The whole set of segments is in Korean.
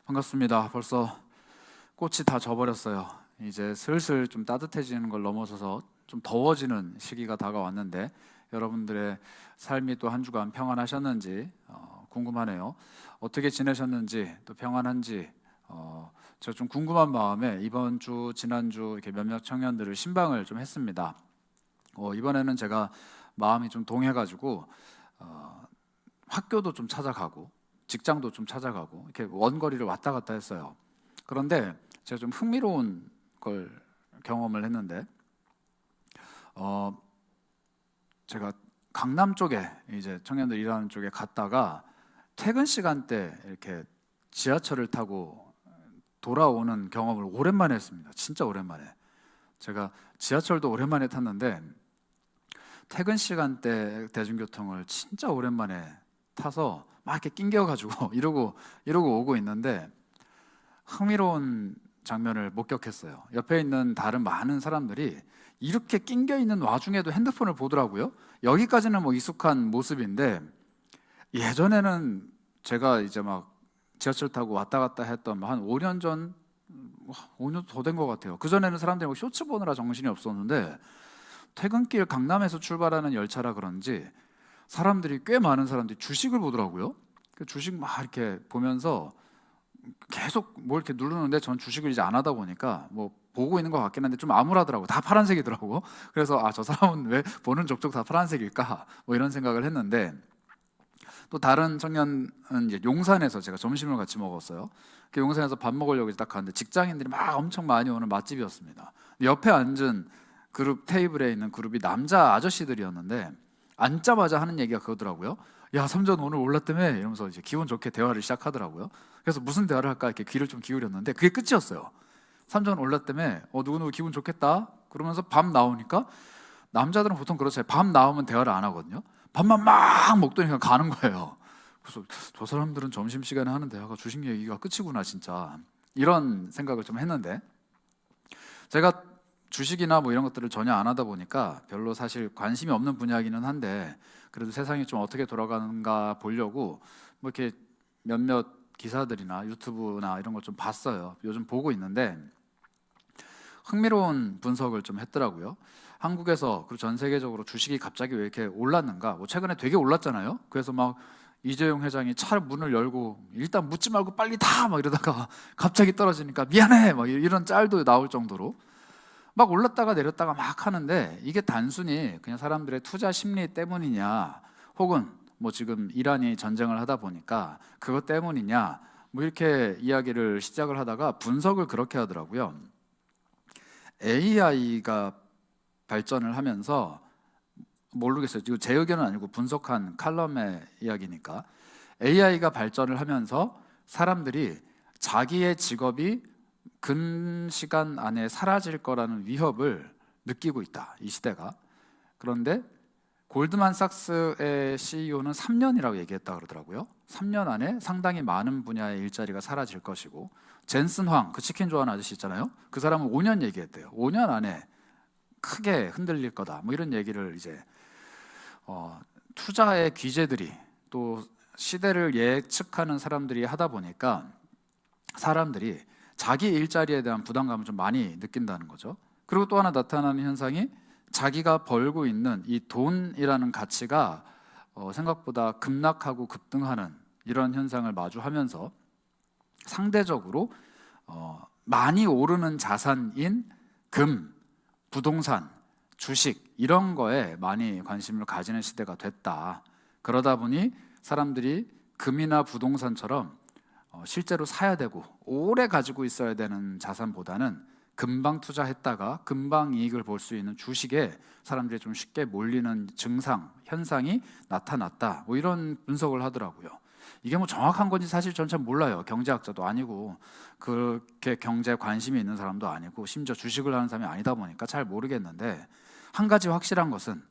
반갑습니다. 벌써 꽃이 다 져버렸어요. 이제 슬슬 좀 따뜻해지는 걸 넘어서서 좀 더워지는 시기가 다가왔는데 여러분들의 삶이 또 한 주간 평안하셨는지 궁금하네요. 어떻게 지내셨는지 또 평안한지 제가 좀 궁금한 마음에 이번 주 지난주 이렇게 몇몇 청년들을 신방을 좀 했습니다. 이번에는 제가 마음이 좀 동해가지고 학교도 좀 찾아가고 직장도 좀 찾아가고 이렇게 원거리를 왔다 갔다 했어요. 그런데 제가 좀 흥미로운 걸 경험을 했는데 제가 강남 쪽에 이제 청년들 일하는 쪽에 갔다가 퇴근 시간대 이렇게 지하철을 타고 돌아오는 경험을 오랜만에 했습니다. 진짜 오랜만에. 제가 지하철도 오랜만에 탔는데 퇴근 시간대 대중교통을 진짜 오랜만에 타서 막 이렇게 낑겨가지고 이러고 오고 있는데 흥미로운 장면을 목격했어요. 옆에 있는 다른 많은 사람들이 이렇게 낑겨 있는 와중에도 핸드폰을 보더라고요. 여기까지는 뭐 익숙한 모습인데 예전에는 제가 이제 막 지하철 타고 왔다 갔다 했던 한 5년 전, 5년 더 된 것 같아요. 그 전에는 사람들이 막 쇼츠 보느라 정신이 없었는데 퇴근길 강남에서 출발하는 열차라 그런지 사람들이 꽤 많은 사람들이 주식을 보더라고요. 그 주식 막 이렇게 보면서 계속 뭘 이렇게 누르는데 전 주식을 이제 안 하다 보니까 뭐 보고 있는 것 같긴 한데 좀 암울하더라고. 다 파란색이더라고. 그래서 저 사람은 왜 보는 족족 다 파란색일까? 뭐 이런 생각을 했는데 또 다른 청년은 이제 용산에서 제가 점심을 같이 먹었어요. 그 용산에서 밥 먹으려고 딱 갔는데 직장인들이 막 엄청 많이 오는 맛집이었습니다. 옆에 앉은 그룹 테이블에 있는 그룹이 남자 아저씨들이었는데 앉자마자 하는 얘기가 그거더라고요. 야, 삼전 오늘 올랐다며 이러면서 이제 기분 좋게 대화를 시작하더라고요. 그래서 무슨 대화를 할까 이렇게 귀를 좀 기울였는데 그게 끝이었어요. 삼전 올랐다며 누구누구 기분 좋겠다 그러면서 밥 나오니까 남자들은 보통 그렇잖아요. 밥 나오면 대화를 안 하거든요. 밥만 막 먹더니 그냥 가는 거예요. 그래서 저 사람들은 점심시간에 하는 대화가 주식 얘기가 끝이구나 진짜 이런 생각을 좀 했는데 제가 주식이나 뭐 이런 것들을 전혀 안 하다 보니까 별로 사실 관심이 없는 분야이기는 한데 그래도 세상이 좀 어떻게 돌아가는가 보려고 뭐 이렇게 몇몇 기사들이나 유튜브나 이런 걸 좀 봤어요. 요즘 보고 있는데 흥미로운 분석을 좀 했더라고요. 한국에서 그리고 전 세계적으로 주식이 갑자기 왜 이렇게 올랐는가? 뭐 최근에 되게 올랐잖아요. 그래서 막 이재용 회장이 차 문을 열고 일단 묻지 말고 빨리 타! 막 이러다가 갑자기 떨어지니까 미안해! 막 이런 짤도 나올 정도로 막 올랐다가 내렸다가 막 하는데 이게 단순히 그냥 사람들의 투자 심리 때문이냐 혹은 뭐 지금 이란이 전쟁을 하다 보니까 그것 때문이냐 뭐 이렇게 이야기를 시작을 하다가 분석을 그렇게 하더라고요. AI가 발전을 하면서 모르겠어요. 이거 제 의견은 아니고 분석한 칼럼의 이야기니까 AI가 발전을 하면서 사람들이 자기의 직업이 근시간 안에 사라질 거라는 위협을 느끼고 있다. 이 시대가. 그런데 골드만삭스의 CEO는 3년이라고 얘기했다 그러더라고요. 3년 안에 상당히 많은 분야의 일자리가 사라질 것이고 젠슨 황, 그 치킨 좋아하는 아저씨 있잖아요. 그 사람은 5년 얘기했대요. 5년 안에 크게 흔들릴 거다. 뭐 이런 얘기를 이제 투자의 귀재들이 또 시대를 예측하는 사람들이 하다 보니까 사람들이 자기 일자리에 대한 부담감을 좀 많이 느낀다는 거죠. 그리고 또 하나 나타나는 현상이 자기가 벌고 있는 이 돈이라는 가치가 생각보다 급락하고 급등하는 이런 현상을 마주하면서 상대적으로 많이 오르는 자산인 금, 부동산, 주식 이런 거에 많이 관심을 가지는 시대가 됐다. 그러다 보니 사람들이 금이나 부동산처럼 실제로 사야 되고 오래 가지고 있어야 되는 자산보다는 금방 투자했다가 금방 이익을 볼 수 있는 주식에 사람들이 좀 쉽게 몰리는 증상, 현상이 나타났다. 뭐 이런 분석을 하더라고요. 이게 뭐 정확한 건지 사실 전 잘 몰라요. 경제학자도 아니고 그렇게 경제에 관심이 있는 사람도 아니고 심지어 주식을 하는 사람이 아니다 보니까 잘 모르겠는데 한 가지 확실한 것은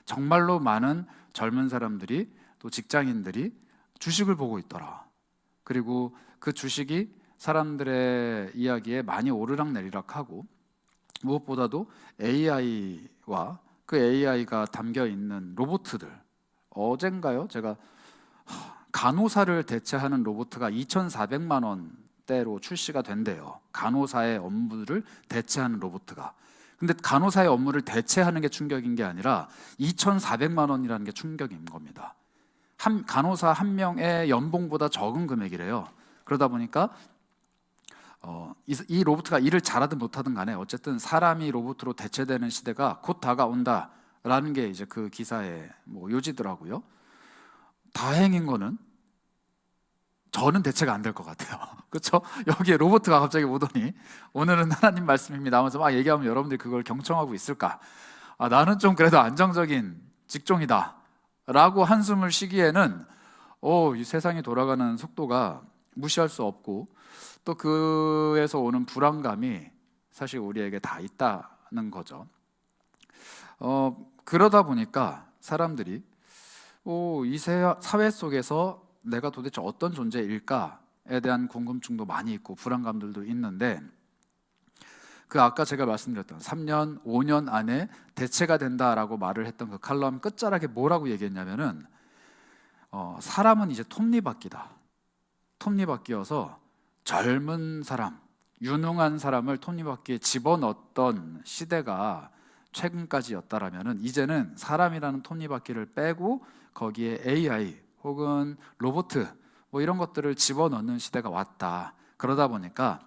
정말로 많은 젊은 사람들이 또 직장인들이 주식을 보고 있더라. 그리고 그 주식이 사람들의 이야기에 많이 오르락내리락하고 무엇보다도 AI와 그 AI가 담겨 있는 로봇들 어젠가요? 제가 간호사를 대체하는 로봇가 2,400만 원 때로 출시가 된대요. 간호사의 업무를 대체하는 로봇가. 근데 간호사의 업무를 대체하는 게 충격인 게 아니라 2,400만 원이라는 게 충격인 겁니다. 간호사 한 명의 연봉보다 적은 금액이래요. 그러다 보니까 이 로봇가 일을 잘하든 못하든 간에 어쨌든 사람이 로봇으로 대체되는 시대가 곧 다가온다라는 게 이제 그 기사의 요지더라고요. 다행인 거는 저는 대체가 안 될 것 같아요. 그렇죠? 여기에 로봇가 갑자기 오더니 오늘은 하나님 말씀입니다 하면서 막 얘기하면 여러분들이 그걸 경청하고 있을까? 나는 좀 그래도 안정적인 직종이다 라고 한숨을 쉬기에는 이 세상이 돌아가는 속도가 무시할 수 없고 또 그에서 오는 불안감이 사실 우리에게 다 있다는 거죠. 그러다 보니까 사람들이 이 사회 속에서 내가 도대체 어떤 존재일까에 대한 궁금증도 많이 있고 불안감들도 있는데 아까 제가 말씀드렸던 3년, 5년 안에 대체가 된다라고 말을 했던 그 칼럼 끝자락에 뭐라고 얘기했냐면은 사람은 이제 톱니바퀴다. 톱니바퀴여서 젊은 사람, 유능한 사람을 톱니바퀴에 집어넣었던 시대가 최근까지였다라면은 이제는 사람이라는 톱니바퀴를 빼고 거기에 AI 혹은 로봇 이런 것들을 집어넣는 시대가 왔다. 그러다 보니까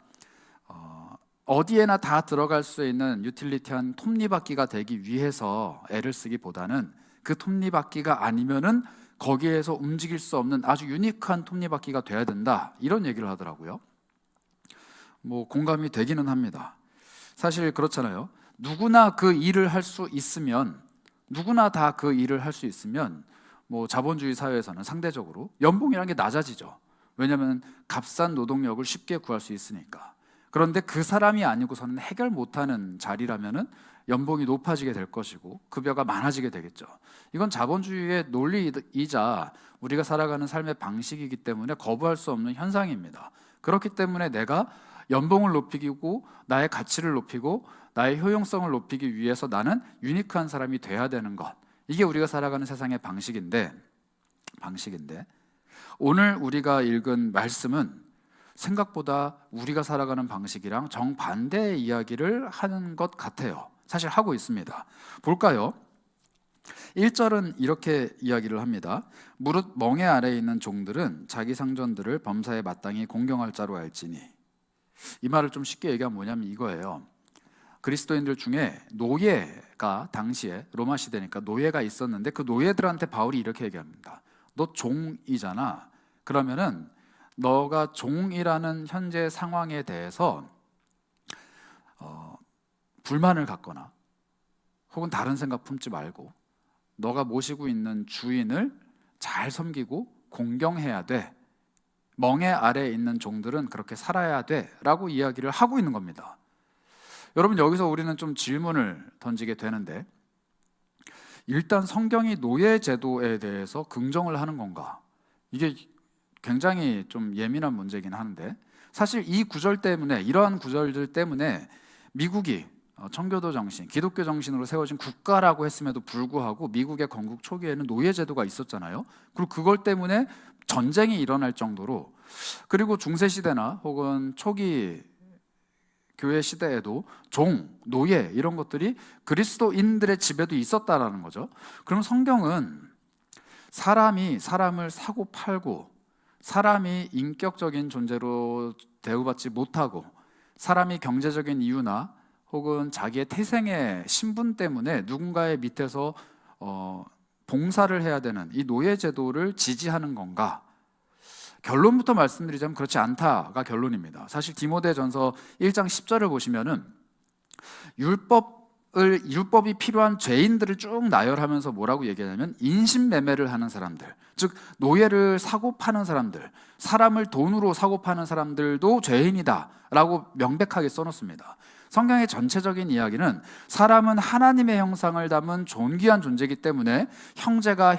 어디에나 다 들어갈 수 있는 유틸리티한 톱니바퀴가 되기 위해서 애를 쓰기보다는 그 톱니바퀴가 아니면은 거기에서 움직일 수 없는 아주 유니크한 톱니바퀴가 돼야 된다. 이런 얘기를 하더라고요. 공감이 되기는 합니다. 사실 그렇잖아요. 누구나 그 일을 할 수 있으면 누구나 다 그 일을 할 수 있으면 자본주의 사회에서는 상대적으로 연봉이라는 게 낮아지죠. 왜냐하면 값싼 노동력을 쉽게 구할 수 있으니까. 그런데 그 사람이 아니고서는 해결 못하는 자리라면은 연봉이 높아지게 될 것이고 급여가 많아지게 되겠죠. 이건 자본주의의 논리이자 우리가 살아가는 삶의 방식이기 때문에 거부할 수 없는 현상입니다. 그렇기 때문에 내가 연봉을 높이고 나의 가치를 높이고 나의 효용성을 높이기 위해서 나는 유니크한 사람이 돼야 되는 것, 이게 우리가 살아가는 세상의 방식인데 오늘 우리가 읽은 말씀은 생각보다 우리가 살아가는 방식이랑 정반대의 이야기를 하는 것 같아요. 사실 하고 있습니다. 볼까요? 1절은 이렇게 이야기를 합니다. 무릇 멍에 아래에 있는 종들은 자기 상전들을 범사에 마땅히 공경할 자로 알지니. 이 말을 좀 쉽게 얘기하면 뭐냐면 이거예요. 그리스도인들 중에 노예가 당시에 로마 시대니까 노예가 있었는데 그 노예들한테 바울이 이렇게 얘기합니다. 너 종이잖아. 그러면은 너가 종이라는 현재 상황에 대해서 불만을 갖거나 혹은 다른 생각 품지 말고 너가 모시고 있는 주인을 잘 섬기고 공경해야 돼. 멍에 아래에 있는 종들은 그렇게 살아야 돼 라고 이야기를 하고 있는 겁니다. 여러분, 여기서 우리는 좀 질문을 던지게 되는데 일단 성경이 노예 제도에 대해서 긍정을 하는 건가? 이게 굉장히 좀 예민한 문제이긴 하는데 사실 이 구절 때문에, 이러한 구절들 때문에 미국이 청교도 정신, 기독교 정신으로 세워진 국가라고 했음에도 불구하고 미국의 건국 초기에는 노예 제도가 있었잖아요. 그리고 그걸 때문에 전쟁이 일어날 정도로, 그리고 중세 시대나 혹은 초기 교회 시대에도 종, 노예 이런 것들이 그리스도인들의 집에도 있었다라는 거죠. 그럼 성경은 사람이 사람을 사고 팔고 사람이 인격적인 존재로 대우받지 못하고 사람이 경제적인 이유나 혹은 자기의 태생의 신분 때문에 누군가의 밑에서 봉사를 해야 되는 이 노예 제도를 지지하는 건가? 결론부터 말씀드리자면 그렇지 않다가 결론입니다. 사실 디모데전서 1장 10절을 보시면은 율법이 필요한 죄인들을 쭉 나열하면서 뭐라고 얘기하냐면 인신매매를 하는 사람들, 즉 노예를 사고 파는 사람들, 사람을 돈으로 사고 파는 사람들도 죄인이다 라고 명백하게 써놓습니다. 성경의 전체적인 이야기는 사람은 하나님의 형상을 담은 존귀한 존재이기 때문에 형제가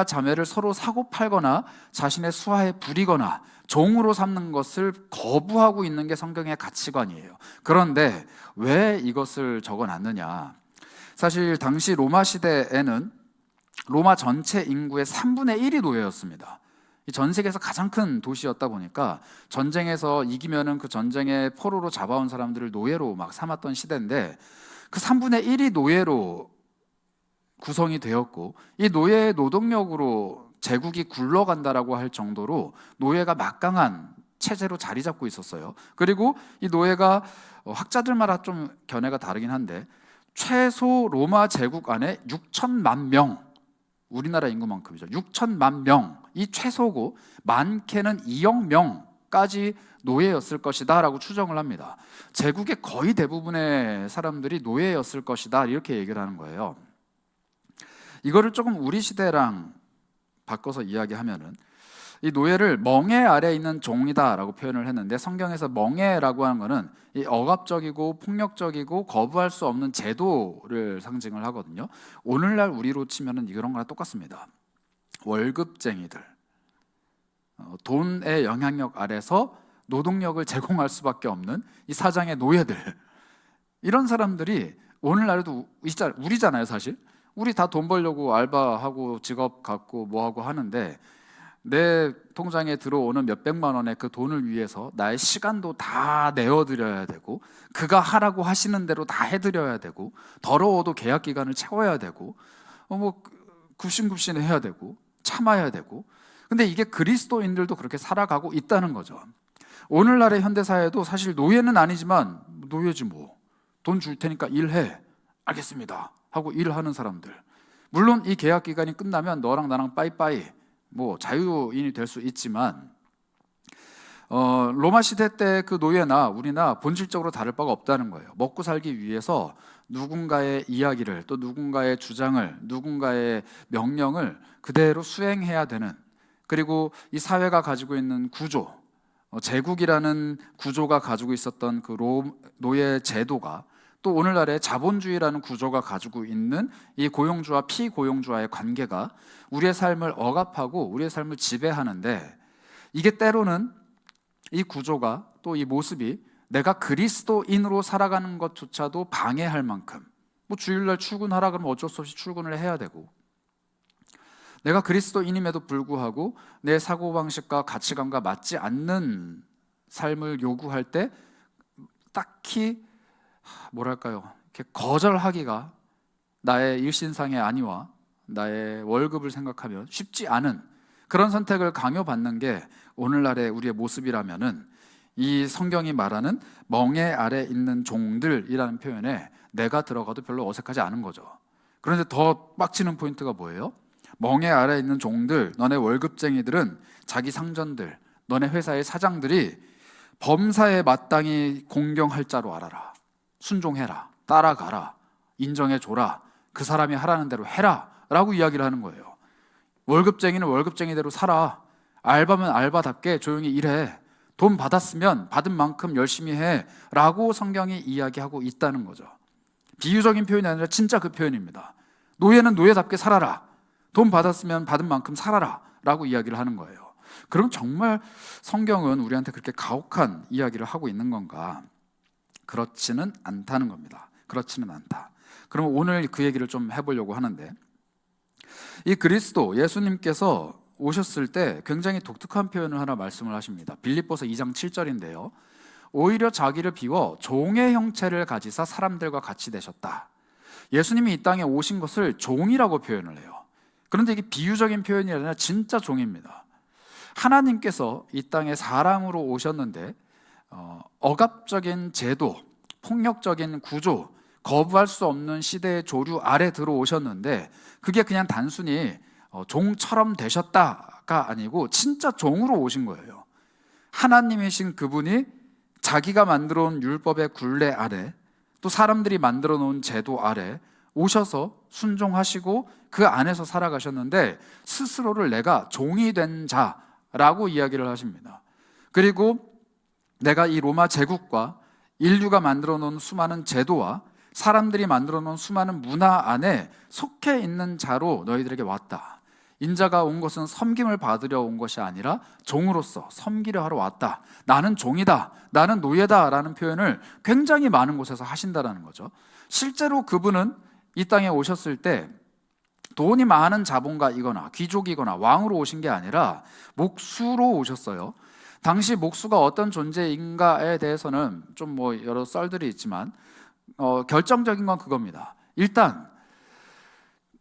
자매를 서로 사고 팔거나 자신의 수하에 부리거나 종으로 삼는 것을 거부하고 있는 게 성경의 가치관이에요. 그런데 왜 이것을 적어놨느냐? 사실 당시 로마 시대에는 로마 전체 인구의 3분의 1이 노예였습니다. 이 전 세계에서 가장 큰 도시였다 보니까 전쟁에서 이기면은 그 전쟁에 포로로 잡아온 사람들을 노예로 막 삼았던 시대인데, 그 3분의 1이 노예로 구성이 되었고, 이 노예의 노동력으로 제국이 굴러간다라고 할 정도로 노예가 막강한 체제로 자리 잡고 있었어요. 그리고 이 노예가 학자들마다 좀 견해가 다르긴 한데, 최소 로마 제국 안에 6천만 명, 우리나라 인구만큼이죠. 6천만 명이 최소고, 많게는 2억 명까지 노예였을 것이다 라고 추정을 합니다. 제국의 거의 대부분의 사람들이 노예였을 것이다, 이렇게 얘기를 하는 거예요. 이거를 조금 우리 시대랑 바꿔서 이야기하면은, 이 노예를 멍에 아래 있는 종이다라고 표현을 했는데, 성경에서 멍에라고 하는 거는 이 억압적이고 폭력적이고 거부할 수 없는 제도를 상징을 하거든요. 오늘날 우리로 치면은 이런 거랑 똑같습니다. 월급쟁이들, 돈의 영향력 아래서 노동력을 제공할 수밖에 없는 이 사장의 노예들, 이런 사람들이 오늘날에도 우리잖아요. 사실 우리 다 돈 벌려고 알바하고 직업 갖고 뭐하고 하는데, 내 통장에 들어오는 몇백만 원의 그 돈을 위해서 나의 시간도 다 내어드려야 되고, 그가 하라고 하시는 대로 다 해드려야 되고, 더러워도 계약 기간을 채워야 되고, 굽신굽신 해야 되고, 참아야 되고. 근데 이게 그리스도인들도 그렇게 살아가고 있다는 거죠. 오늘날의 현대사회도 사실 노예는 아니지만, 노예지 뭐, 돈 줄 테니까 일해, 알겠습니다 하고 일하는 사람들. 물론 이 계약 기간이 끝나면 너랑 나랑 빠이빠이, 뭐 자유인이 될 수 있지만, 로마 시대 때 그 노예나 우리나 본질적으로 다를 바가 없다는 거예요. 먹고 살기 위해서 누군가의 이야기를, 또 누군가의 주장을, 누군가의 명령을 그대로 수행해야 되는, 그리고 이 사회가 가지고 있는 구조, 제국이라는 구조가 가지고 있었던 그 노예 제도가, 또 오늘날의 자본주의라는 구조가 가지고 있는 이 고용주와 피고용주와의 관계가 우리의 삶을 억압하고 우리의 삶을 지배하는데, 이게 때로는 이 구조가, 또 이 모습이 내가 그리스도인으로 살아가는 것조차도 방해할 만큼, 뭐 주일날 출근하라 그러면 어쩔 수 없이 출근을 해야 되고, 내가 그리스도인임에도 불구하고 내 사고방식과 가치관과 맞지 않는 삶을 요구할 때 딱히 뭐랄까요, 이렇게 거절하기가 나의 일신상의 안위와 나의 월급을 생각하면 쉽지 않은 그런 선택을 강요받는 게 오늘날의 우리의 모습이라면은, 이 성경이 말하는 멍에 아래 있는 종들이라는 표현에 내가 들어가도 별로 어색하지 않은 거죠. 그런데 더 빡치는 포인트가 뭐예요? 멍에 아래 있는 종들, 너네 월급쟁이들은 자기 상전들, 너네 회사의 사장들이 범사에 마땅히 공경할 자로 알아라. 순종해라, 따라가라, 인정해줘라, 그 사람이 하라는 대로 해라 라고 이야기를 하는 거예요. 월급쟁이는 월급쟁이대로 살아, 알바면 알바답게 조용히 일해, 돈 받았으면 받은 만큼 열심히 해 라고 성경이 이야기하고 있다는 거죠. 비유적인 표현이 아니라 진짜 그 표현입니다. 노예는 노예답게 살아라, 돈 받았으면 받은 만큼 살아라 라고 이야기를 하는 거예요. 그럼 정말 성경은 우리한테 그렇게 가혹한 이야기를 하고 있는 건가? 그렇지는 않다는 겁니다. 그렇지는 않다. 그럼 오늘 그 얘기를 좀 해보려고 하는데, 이 그리스도 예수님께서 오셨을 때 굉장히 독특한 표현을 하나 말씀을 하십니다. 빌립보서 2장 7절인데요. 오히려 자기를 비워 종의 형체를 가지사 사람들과 같이 되셨다. 예수님이 이 땅에 오신 것을 종이라고 표현을 해요. 그런데 이게 비유적인 표현이 아니라 진짜 종입니다. 하나님께서 이 땅에 사람으로 오셨는데, 억압적인 제도, 폭력적인 구조, 거부할 수 없는 시대의 조류 아래 들어오셨는데, 그게 그냥 단순히 종처럼 되셨다가 아니고 진짜 종으로 오신 거예요. 하나님이신 그분이 자기가 만들어 놓은 율법의 굴레 아래, 또 사람들이 만들어 놓은 제도 아래 오셔서 순종하시고 그 안에서 살아가셨는데, 스스로를 내가 종이 된 자라고 이야기를 하십니다. 그리고 내가 이 로마 제국과 인류가 만들어 놓은 수많은 제도와 사람들이 만들어 놓은 수많은 문화 안에 속해 있는 자로 너희들에게 왔다. 인자가 온 것은 섬김을 받으려 온 것이 아니라 종으로서 섬기려 하러 왔다. 나는 종이다, 나는 노예다 라는 표현을 굉장히 많은 곳에서 하신다는 거죠. 실제로 그분은 이 땅에 오셨을 때 돈이 많은 자본가이거나 귀족이거나 왕으로 오신 게 아니라 목수로 오셨어요. 당시 목수가 어떤 존재인가에 대해서는 좀 뭐 여러 썰들이 있지만 결정적인 건 그겁니다. 일단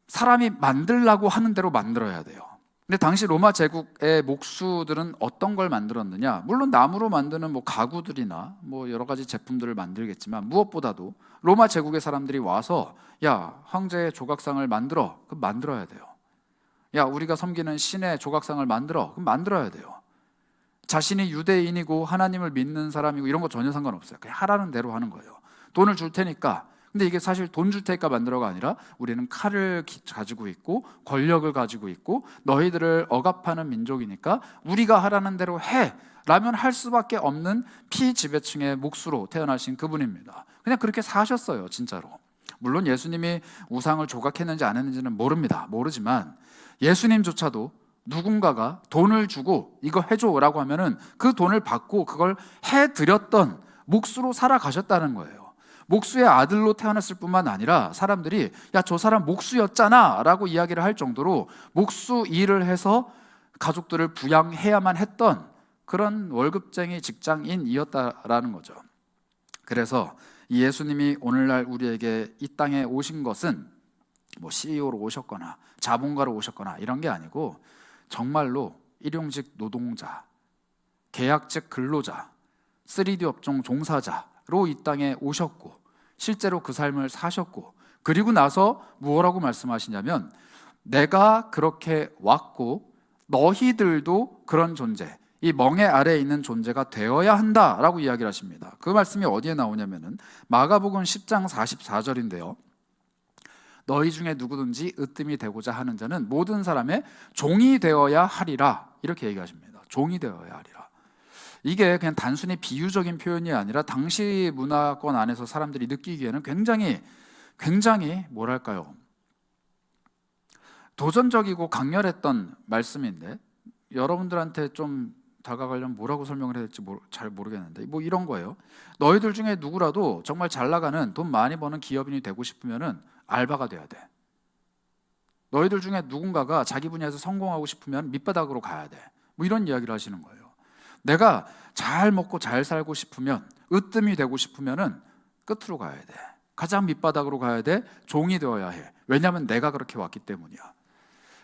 사람이 만들라고 하는 대로 만들어야 돼요. 근데 당시 로마 제국의 목수들은 어떤 걸 만들었느냐? 물론 나무로 만드는 뭐 가구들이나 뭐 여러 가지 제품들을 만들겠지만 무엇보다도 로마 제국의 사람들이 와서 야, 황제의 조각상을 만들어. 그럼 만들어야 돼요. 야, 우리가 섬기는 신의 조각상을 만들어. 그럼 만들어야 돼요. 자신이 유대인이고 하나님을 믿는 사람이고 이런 거 전혀 상관없어요. 그냥 하라는 대로 하는 거예요. 돈을 줄 테니까. 근데 이게 사실 돈 줄 테니까 만들어가 아니라 우리는 칼을 가지고 있고 권력을 가지고 있고 너희들을 억압하는 민족이니까 우리가 하라는 대로 해 라면 할 수밖에 없는 피지배층의 목수로 태어나신 그분입니다. 그냥 그렇게 사셨어요, 진짜로. 물론 예수님이 우상을 조각했는지 안 했는지는 모르지만 예수님조차도 누군가가 돈을 주고 이거 해줘라고 하면은 그 돈을 받고 그걸 해드렸던 목수로 살아가셨다는 거예요. 목수의 아들로 태어났을 뿐만 아니라 사람들이 야, 저 사람 목수였잖아 라고 이야기를 할 정도로 목수 일을 해서 가족들을 부양해야만 했던 그런 월급쟁이 직장인이었다라는 거죠. 그래서 예수님이 오늘날 우리에게 이 땅에 오신 것은 뭐 CEO로 오셨거나 자본가로 오셨거나 이런 게 아니고 정말로 일용직 노동자, 계약직 근로자, 3D 업종 종사자로 이 땅에 오셨고 실제로 그 삶을 사셨고 그리고 나서 무엇라고 말씀하시냐면 내가 그렇게 왔고 너희들도 그런 존재, 이 멍에 아래에 있는 존재가 되어야 한다라고 이야기를 하십니다. 그 말씀이 어디에 나오냐면은 마가복음 10장 44절인데요. 너희 중에 누구든지 으뜸이 되고자 하는 자는 모든 사람의 종이 되어야 하리라 이렇게 얘기하십니다. 종이 되어야 하리라. 이게 그냥 단순히 비유적인 표현이 아니라 당시 문화권 안에서 사람들이 느끼기에는 굉장히 뭐랄까요, 도전적이고 강렬했던 말씀인데 여러분들한테 좀 다가가려면 뭐라고 설명을 해야 될지 잘 모르겠는데 뭐 이런 거예요. 너희들 중에 누구라도 정말 잘 나가는 돈 많이 버는 기업인이 되고 싶으면은 알바가 돼야 돼. 너희들 중에 누군가가 자기 분야에서 성공하고 싶으면 밑바닥으로 가야 돼. 뭐 이런 이야기를 하시는 거예요. 내가 잘 먹고 잘 살고 싶으면, 으뜸이 되고 싶으면은 끝으로 가야 돼. 가장 밑바닥으로 가야 돼. 종이 되어야 해. 왜냐하면 내가 그렇게 왔기 때문이야.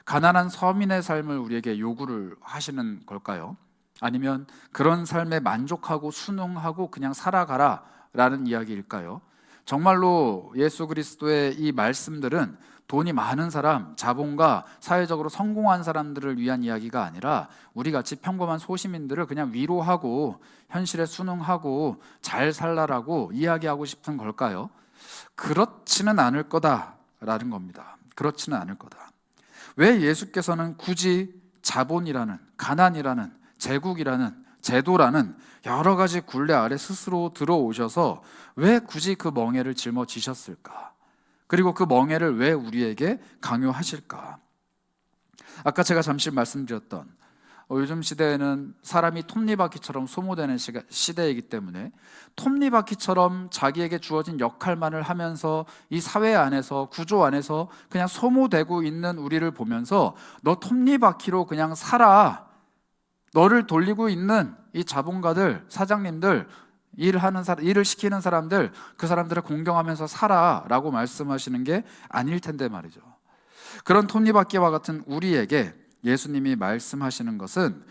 가난한 서민의 삶을 우리에게 요구를 하시는 걸까요? 아니면 그런 삶에 만족하고 순응하고 그냥 살아가라 라는 이야기일까요? 정말로 예수 그리스도의 이 말씀들은 돈이 많은 사람, 자본가, 사회적으로 성공한 사람들을 위한 이야기가 아니라 우리같이 평범한 소시민들을 그냥 위로하고 현실에 순응하고 잘 살라라고 이야기하고 싶은 걸까요? 그렇지는 않을 거다라는 겁니다. 그렇지는 않을 거다. 왜 예수께서는 굳이 자본이라는, 가난이라는, 제국이라는, 제도라는 여러 가지 굴레 아래 스스로 들어오셔서 왜 굳이 그 멍에를 짊어지셨을까? 그리고 그 멍에를 왜 우리에게 강요하실까? 아까 제가 잠시 말씀드렸던 요즘 시대에는 사람이 톱니바퀴처럼 소모되는 시대이기 때문에 톱니바퀴처럼 자기에게 주어진 역할만을 하면서 이 사회 안에서, 구조 안에서 그냥 소모되고 있는 우리를 보면서 너 톱니바퀴로 그냥 살아, 너를 돌리고 있는 이 자본가들, 사장님들, 일을 시키는 사람들, 그 사람들을 공경하면서 살아라고 말씀하시는 게 아닐 텐데 말이죠. 그런 톱니바퀴와 같은 우리에게 예수님이 말씀하시는 것은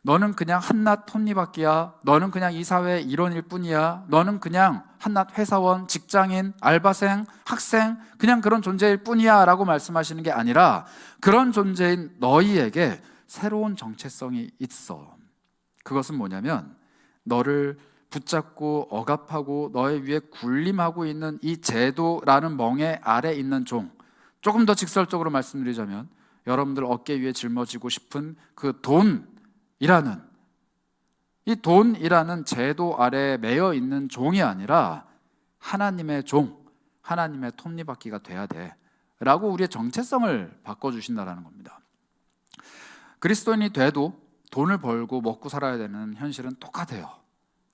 너는 그냥 한낱 톱니바퀴야, 너는 그냥 이 사회의 일원일 뿐이야, 너는 그냥 한낱 회사원, 직장인, 알바생, 학생, 그냥 그런 존재일 뿐이야 라고 말씀하시는 게 아니라 그런 존재인 너희에게 새로운 정체성이 있어. 그것은 뭐냐면 너를 붙잡고 억압하고 너의 위에 군림하고 있는 이 제도라는 멍에 아래 있는 종, 조금 더 직설적으로 말씀드리자면 여러분들 어깨 위에 짊어지고 싶은 그 돈이라는, 이 돈이라는 제도 아래에 매여 있는 종이 아니라 하나님의 종, 하나님의 톱니바퀴가 돼야 돼 라고 우리의 정체성을 바꿔주신다는 겁니다. 그리스도인이 돼도 돈을 벌고 먹고 살아야 되는 현실은 똑같아요.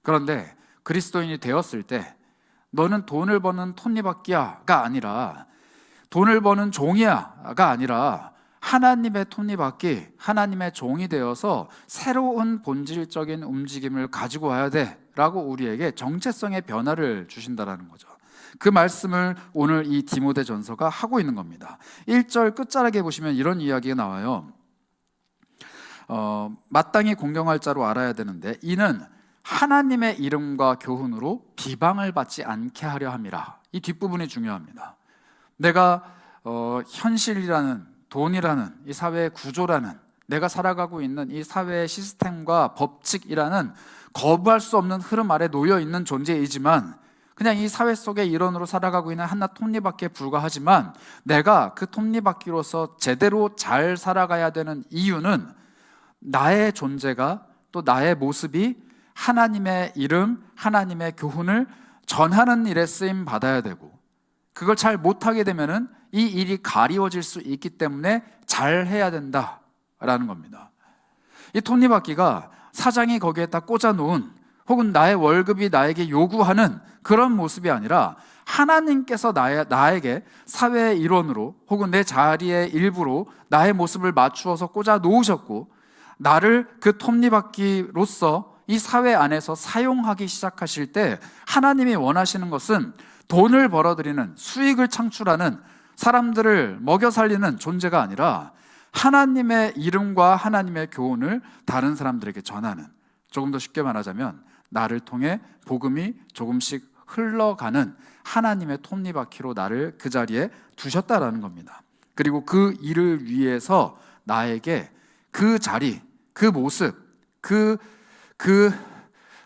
그런데 그리스도인이 되었을 때 너는 돈을 버는 톱니바퀴야가 아니라 돈을 버는 종이야가 아니라 하나님의 톱니바퀴, 하나님의 종이 되어서 새로운 본질적인 움직임을 가지고 와야 돼라고 우리에게 정체성의 변화를 주신다라는 거죠. 그 말씀을 오늘 이 디모데전서가 하고 있는 겁니다. 1절 끝자락에 보시면 이런 이야기가 나와요. 마땅히 공경할 자로 알아야 되는데 이는 하나님의 이름과 교훈으로 비방을 받지 않게 하려 함이라. 이 뒷부분이 중요합니다. 내가 현실이라는, 돈이라는 이 사회의 구조라는, 내가 살아가고 있는 이 사회의 시스템과 법칙이라는 거부할 수 없는 흐름 아래 놓여 있는 존재이지만 그냥 이 사회 속의 일원으로 살아가고 있는 하나 톱니바퀴에 불과하지만 내가 그 톱니바퀴로서 제대로 잘 살아가야 되는 이유는 나의 존재가, 또 나의 모습이 하나님의 이름, 하나님의 교훈을 전하는 일에 쓰임 받아야 되고, 그걸 잘 못하게 되면은 이 일이 가리워질 수 있기 때문에 잘 해야 된다라는 겁니다. 이 톱니바퀴가 사장이 거기에다 꽂아놓은, 혹은 나의 월급이 나에게 요구하는 그런 모습이 아니라 하나님께서 나에게 사회의 일원으로 혹은 내 자리의 일부로 나의 모습을 맞추어서 꽂아 놓으셨고, 나를 그 톱니바퀴로서 이 사회 안에서 사용하기 시작하실 때 하나님이 원하시는 것은 돈을 벌어들이는, 수익을 창출하는, 사람들을 먹여 살리는 존재가 아니라 하나님의 이름과 하나님의 교훈을 다른 사람들에게 전하는, 조금 더 쉽게 말하자면 나를 통해 복음이 조금씩 흘러가는 하나님의 톱니바퀴로 나를 그 자리에 두셨다라는 겁니다. 그리고 그 일을 위해서 나에게 그 자리, 그 모습, 그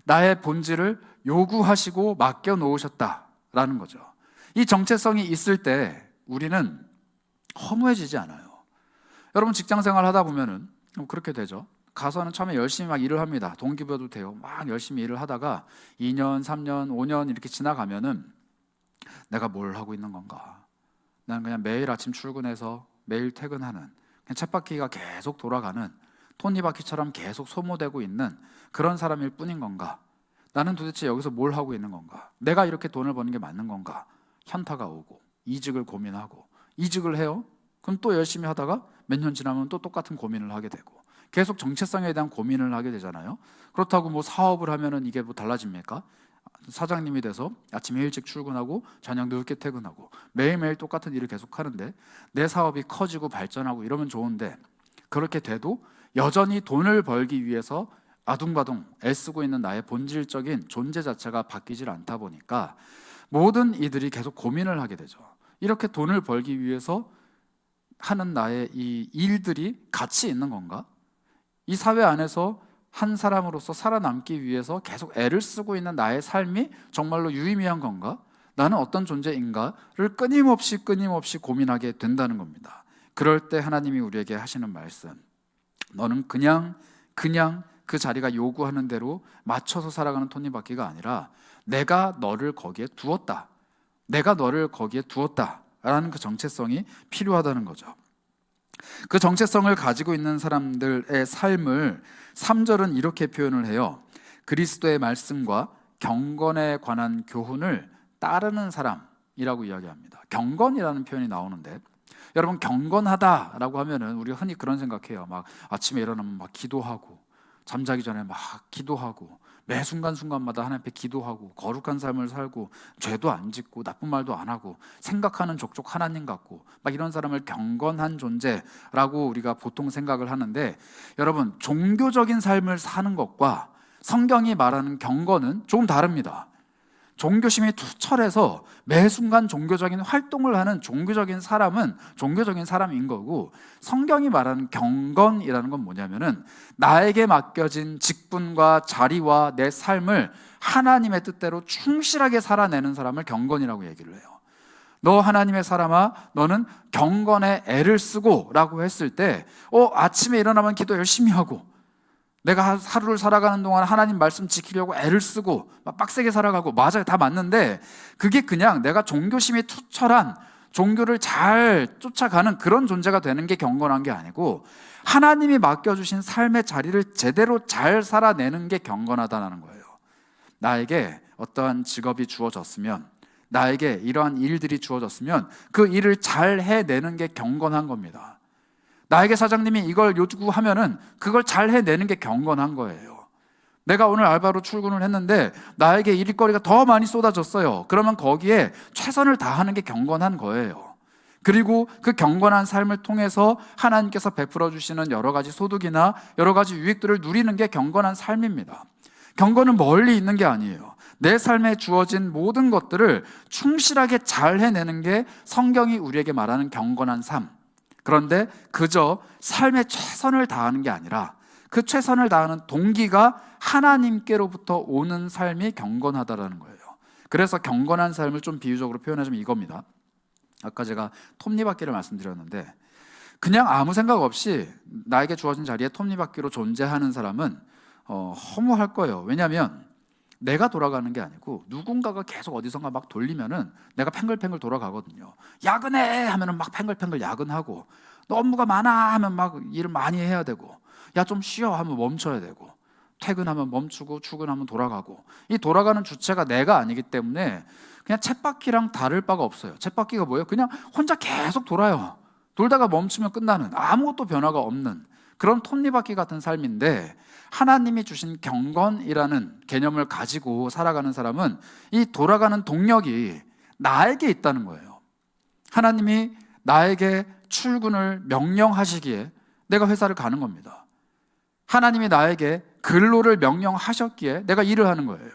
나의 본질을 요구하시고 맡겨 놓으셨다라는 거죠. 이 정체성이 있을 때 우리는 허무해지지 않아요. 여러분 직장생활 하다 보면은 그렇게 되죠. 가서는 처음에 열심히 막 일을 합니다. 동기부여도 돼요. 막 열심히 일을 하다가 2년, 3년, 5년 이렇게 지나가면은 내가 뭘 하고 있는 건가? 나는 그냥 매일 아침 출근해서 매일 퇴근하는, 그냥 쳇바퀴가 계속 돌아가는, 톱니바퀴처럼 계속 소모되고 있는 그런 사람일 뿐인 건가? 나는 도대체 여기서 뭘 하고 있는 건가? 내가 이렇게 돈을 버는 게 맞는 건가? 현타가 오고 이직을 고민하고, 이직을 해요? 그럼 또 열심히 하다가 몇 년 지나면 또 똑같은 고민을 하게 되고, 계속 정체성에 대한 고민을 하게 되잖아요. 그렇다고 뭐 사업을 하면은 이게 뭐 달라집니까? 사장님이 돼서 아침에 일찍 출근하고 저녁 늦게 퇴근하고 매일매일 똑같은 일을 계속 하는데 내 사업이 커지고 발전하고 이러면 좋은데, 그렇게 돼도 여전히 돈을 벌기 위해서 아둥바둥 애쓰고 있는 나의 본질적인 존재 자체가 바뀌질 않다 보니까 모든 이들이 계속 고민을 하게 되죠. 이렇게 돈을 벌기 위해서 하는 나의 이 일들이 가치 있는 건가? 이 사회 안에서 한 사람으로서 살아남기 위해서 계속 애를 쓰고 있는 나의 삶이 정말로 유의미한 건가? 나는 어떤 존재인가를 끊임없이 고민하게 된다는 겁니다. 그럴 때 하나님이 우리에게 하시는 말씀, 너는 그냥 그 자리가 요구하는 대로 맞춰서 살아가는 톱니바퀴가 아니라 내가 너를 거기에 두었다, 내가 너를 거기에 두었다라는 그 정체성이 필요하다는 거죠. 그 정체성을 가지고 있는 사람들의 삶을 3절은 이렇게 표현을 해요. 그리스도의 말씀과 경건에 관한 교훈을 따르는 사람이라고 이야기합니다. 경건이라는 표현이 나오는데, 여러분 경건하다라고 하면은 우리가 흔히 그런 생각해요. 막 아침에 일어나면 막 기도하고, 잠자기 전에 막 기도하고, 매 순간순간마다 하나님 앞에 기도하고, 거룩한 삶을 살고, 죄도 안 짓고 나쁜 말도 안 하고, 생각하는 족족 하나님 같고, 막 이런 사람을 경건한 존재라고 우리가 보통 생각을 하는데, 여러분 종교적인 삶을 사는 것과 성경이 말하는 경건은 조금 다릅니다. 종교심이 투철해서 매 순간 종교적인 활동을 하는 종교적인 사람은 종교적인 사람인 거고, 성경이 말하는 경건이라는 건 뭐냐면은 나에게 맡겨진 직분과 자리와 내 삶을 하나님의 뜻대로 충실하게 살아내는 사람을 경건이라고 얘기를 해요. 너 하나님의 사람아, 너는 경건에 애를 쓰고 라고 했을 때 아침에 일어나면 기도 열심히 하고, 내가 하루를 살아가는 동안 하나님 말씀 지키려고 애를 쓰고 막 빡세게 살아가고, 맞아요, 다 맞는데 그게 그냥 내가 종교심이 투철한, 종교를 잘 쫓아가는 그런 존재가 되는 게 경건한 게 아니고, 하나님이 맡겨주신 삶의 자리를 제대로 잘 살아내는 게 경건하다는 거예요. 나에게 어떠한 직업이 주어졌으면 나에게 이러한 일들이 주어졌으면 그 일을 잘 해내는 게 경건한 겁니다. 나에게 사장님이 이걸 요구하면은 그걸 잘 해내는 게 경건한 거예요. 내가 오늘 알바로 출근을 했는데 나에게 일거리가 더 많이 쏟아졌어요. 그러면 거기에 최선을 다하는 게 경건한 거예요. 그리고 그 경건한 삶을 통해서 하나님께서 베풀어 주시는 여러 가지 소득이나 여러 가지 유익들을 누리는 게 경건한 삶입니다. 경건은 멀리 있는 게 아니에요. 내 삶에 주어진 모든 것들을 충실하게 잘 해내는 게 성경이 우리에게 말하는 경건한 삶. 그런데 그저 삶에 최선을 다하는 게 아니라 그 최선을 다하는 동기가 하나님께로부터 오는 삶이 경건하다라는 거예요. 그래서 경건한 삶을 좀 비유적으로 표현하자면 이겁니다. 아까 제가 톱니바퀴를 말씀드렸는데 그냥 아무 생각 없이 나에게 주어진 자리에 톱니바퀴로 존재하는 사람은 허무할 거예요. 왜냐하면 내가 돌아가는 게 아니고 누군가가 계속 어디선가 막 돌리면은 내가 팽글팽글 돌아가거든요. 야근해 하면은 막 팽글팽글 야근하고, 너 업무가 많아 하면 막 일을 많이 해야 되고, 야 좀 쉬어 하면 멈춰야 되고, 퇴근하면 멈추고 출근하면 돌아가고. 이 돌아가는 주체가 내가 아니기 때문에 그냥 쳇바퀴랑 다를 바가 없어요. 쳇바퀴가 뭐예요? 그냥 혼자 계속 돌아요. 돌다가 멈추면 끝나는, 아무것도 변화가 없는 그런 톱니바퀴 같은 삶인데, 하나님이 주신 경건이라는 개념을 가지고 살아가는 사람은 이 돌아가는 동력이 나에게 있다는 거예요. 하나님이 나에게 출근을 명령하시기에 내가 회사를 가는 겁니다. 하나님이 나에게 근로를 명령하셨기에 내가 일을 하는 거예요.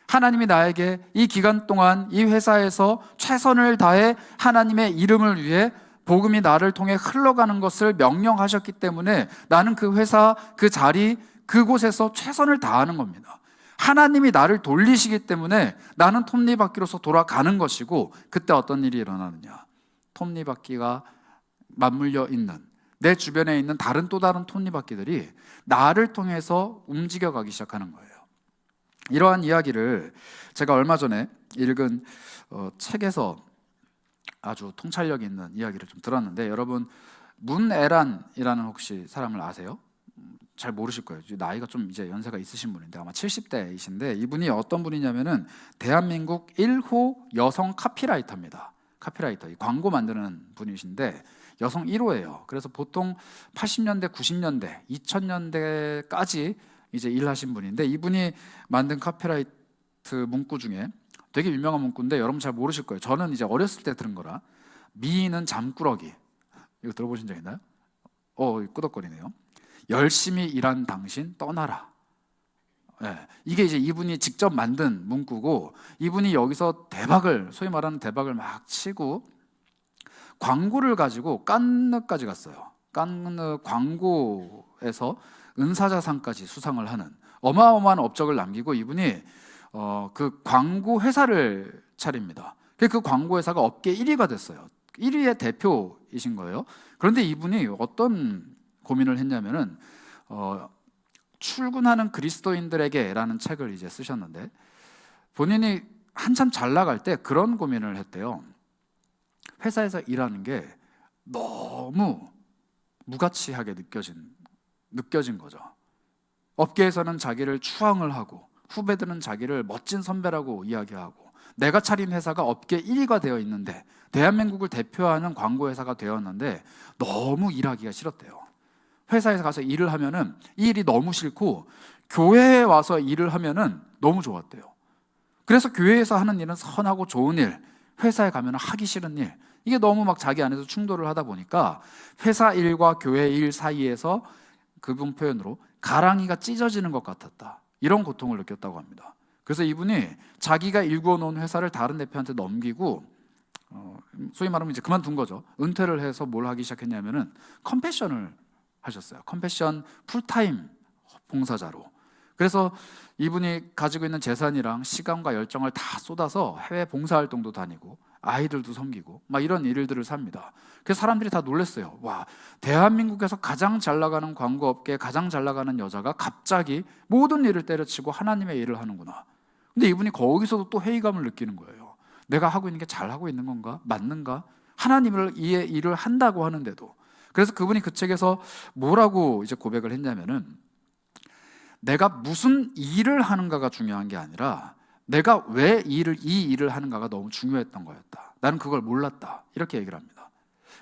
하나님이 나에게 이 기간 동안 이 회사에서 최선을 다해 하나님의 이름을 위해 복음이 나를 통해 흘러가는 것을 명령하셨기 때문에 나는 그 회사, 그 자리, 그곳에서 최선을 다하는 겁니다. 하나님이 나를 돌리시기 때문에 나는 톱니바퀴로서 돌아가는 것이고, 그때 어떤 일이 일어나느냐? 톱니바퀴가 맞물려 있는 내 주변에 있는 또 다른 톱니바퀴들이 나를 통해서 움직여가기 시작하는 거예요. 이러한 이야기를 제가 얼마 전에 읽은 책에서 아주 통찰력 있는 이야기를 좀 들었는데, 여러분 문에란이라는 혹시 사람을 아세요? 잘 모르실 거예요. 나이가 좀 이제 연세가 있으신 분인데 아마 70대이신데, 이분이 어떤 분이냐면은 대한민국 1호 여성 카피라이터입니다. 카피라이터, 광고 만드는 분이신데 여성 1호예요. 그래서 보통 80년대, 90년대, 2000년대까지 이제 일하신 분인데, 이분이 만든 카피라이트 문구 중에 되게 유명한 문구인데 여러분 잘 모르실 거예요. 저는 이제 어렸을 때 들은 거라. 미인은 잠꾸러기. 이거 들어보신 적 있나요? 끄덕거리네요. 열심히 일한 당신 떠나라. 이게 이제 이분이 직접 만든 문구고, 이분이 여기서 대박을, 소위 말하는 대박을 막 치고 광고를 가지고 깐느까지 갔어요. 깐느 광고에서 은사자상까지 수상을 하는 어마어마한 업적을 남기고, 이분이 그 광고 회사를 차립니다. 그 광고 회사가 업계 1위가 됐어요. 1위의 대표이신 거예요. 그런데 이분이 어떤 고민을 했냐면은 출근하는 그리스도인들에게라는 책을 이제 쓰셨는데, 본인이 한참 잘 나갈 때 그런 고민을 했대요. 회사에서 일하는 게 너무 무가치하게 느껴진 거죠. 업계에서는 자기를 추앙을 하고 후배들은 자기를 멋진 선배라고 이야기하고, 내가 차린 회사가 업계 1위가 되어 있는데, 대한민국을 대표하는 광고 회사가 되었는데 너무 일하기가 싫었대요. 회사에서 가서 일을 하면은 이 일이 너무 싫고, 교회에 와서 일을 하면은 너무 좋았대요. 그래서 교회에서 하는 일은 선하고 좋은 일, 회사에 가면 하기 싫은 일, 이게 너무 막 자기 안에서 충돌을 하다 보니까 회사 일과 교회 일 사이에서 그분 표현으로 가랑이가 찢어지는 것 같았다, 이런 고통을 느꼈다고 합니다. 그래서 이분이 자기가 일구어 놓은 회사를 다른 대표한테 넘기고 소위 말하면 이제 그만둔 거죠. 은퇴를 해서 뭘 하기 시작했냐면은 컴패션을 하셨어요. 컴패션 풀타임 봉사자로. 그래서 이분이 가지고 있는 재산이랑 시간과 열정을 다 쏟아서 해외 봉사활동도 다니고 아이들도 섬기고 막 이런 일들을 삽니다. 그래서 사람들이 다 놀랐어요. 와, 대한민국에서 가장 잘 나가는 광고업계에 가장 잘 나가는 여자가 갑자기 모든 일을 때려치고 하나님의 일을 하는구나. 근데 이분이 거기서도 또 회의감을 느끼는 거예요. 내가 하고 있는 게 잘하고 있는 건가? 맞는가? 하나님을 이 일을 한다고 하는데도. 그래서 그분이 그 책에서 뭐라고 이제 고백을 했냐면은, 내가 무슨 일을 하는가가 중요한 게 아니라 내가 왜 이 일을 하는가가 너무 중요했던 거였다. 나는 그걸 몰랐다. 이렇게 얘기를 합니다.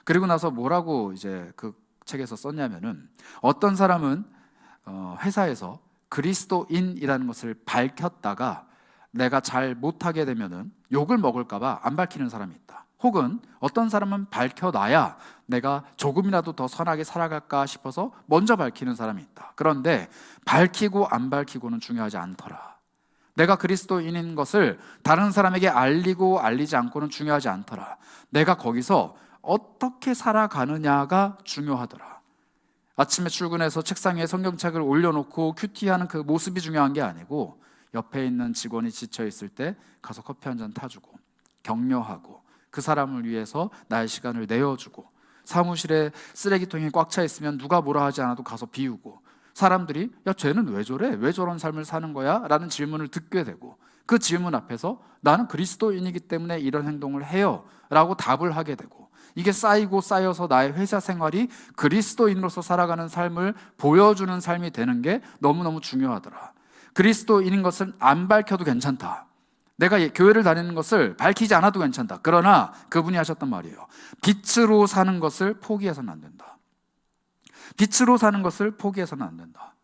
그리고 나서 뭐라고 이제 그 책에서 썼냐면은, 어떤 사람은 회사에서 그리스도인이라는 것을 밝혔다가 내가 잘 못하게 되면은 욕을 먹을까봐 안 밝히는 사람이 있다. 혹은 어떤 사람은 밝혀놔야 내가 조금이라도 더 선하게 살아갈까 싶어서 먼저 밝히는 사람이 있다. 그런데 밝히고 안 밝히고는 중요하지 않더라. 내가 그리스도인인 것을 다른 사람에게 알리고 알리지 않고는 중요하지 않더라. 내가 거기서 어떻게 살아가느냐가 중요하더라. 아침에 출근해서 책상 위에 성경책을 올려놓고 큐티하는 그 모습이 중요한 게 아니고, 옆에 있는 직원이 지쳐있을 때 가서 커피 한 잔 타주고, 격려하고, 그 사람을 위해서 나의 시간을 내어주고, 사무실에 쓰레기통이 꽉 차 있으면 누가 뭐라 하지 않아도 가서 비우고, 사람들이 야 쟤는 왜 저래? 왜 저런 삶을 사는 거야? 라는 질문을 듣게 되고, 그 질문 앞에서 나는 그리스도인이기 때문에 이런 행동을 해요 라고 답을 하게 되고, 이게 쌓이고 쌓여서 나의 회사 생활이 그리스도인으로서 살아가는 삶을 보여주는 삶이 되는 게 너무너무 중요하더라. 그리스도인인 것은 안 밝혀도 괜찮다. 내가 교회를 다니는 것을 밝히지 않아도 괜찮다. 그러나 그분이 하셨단 말이에요. 빛으로 사는 것을 포기해서는 안 된다. 빛으로 사는 것을 포기해서는 안 된다.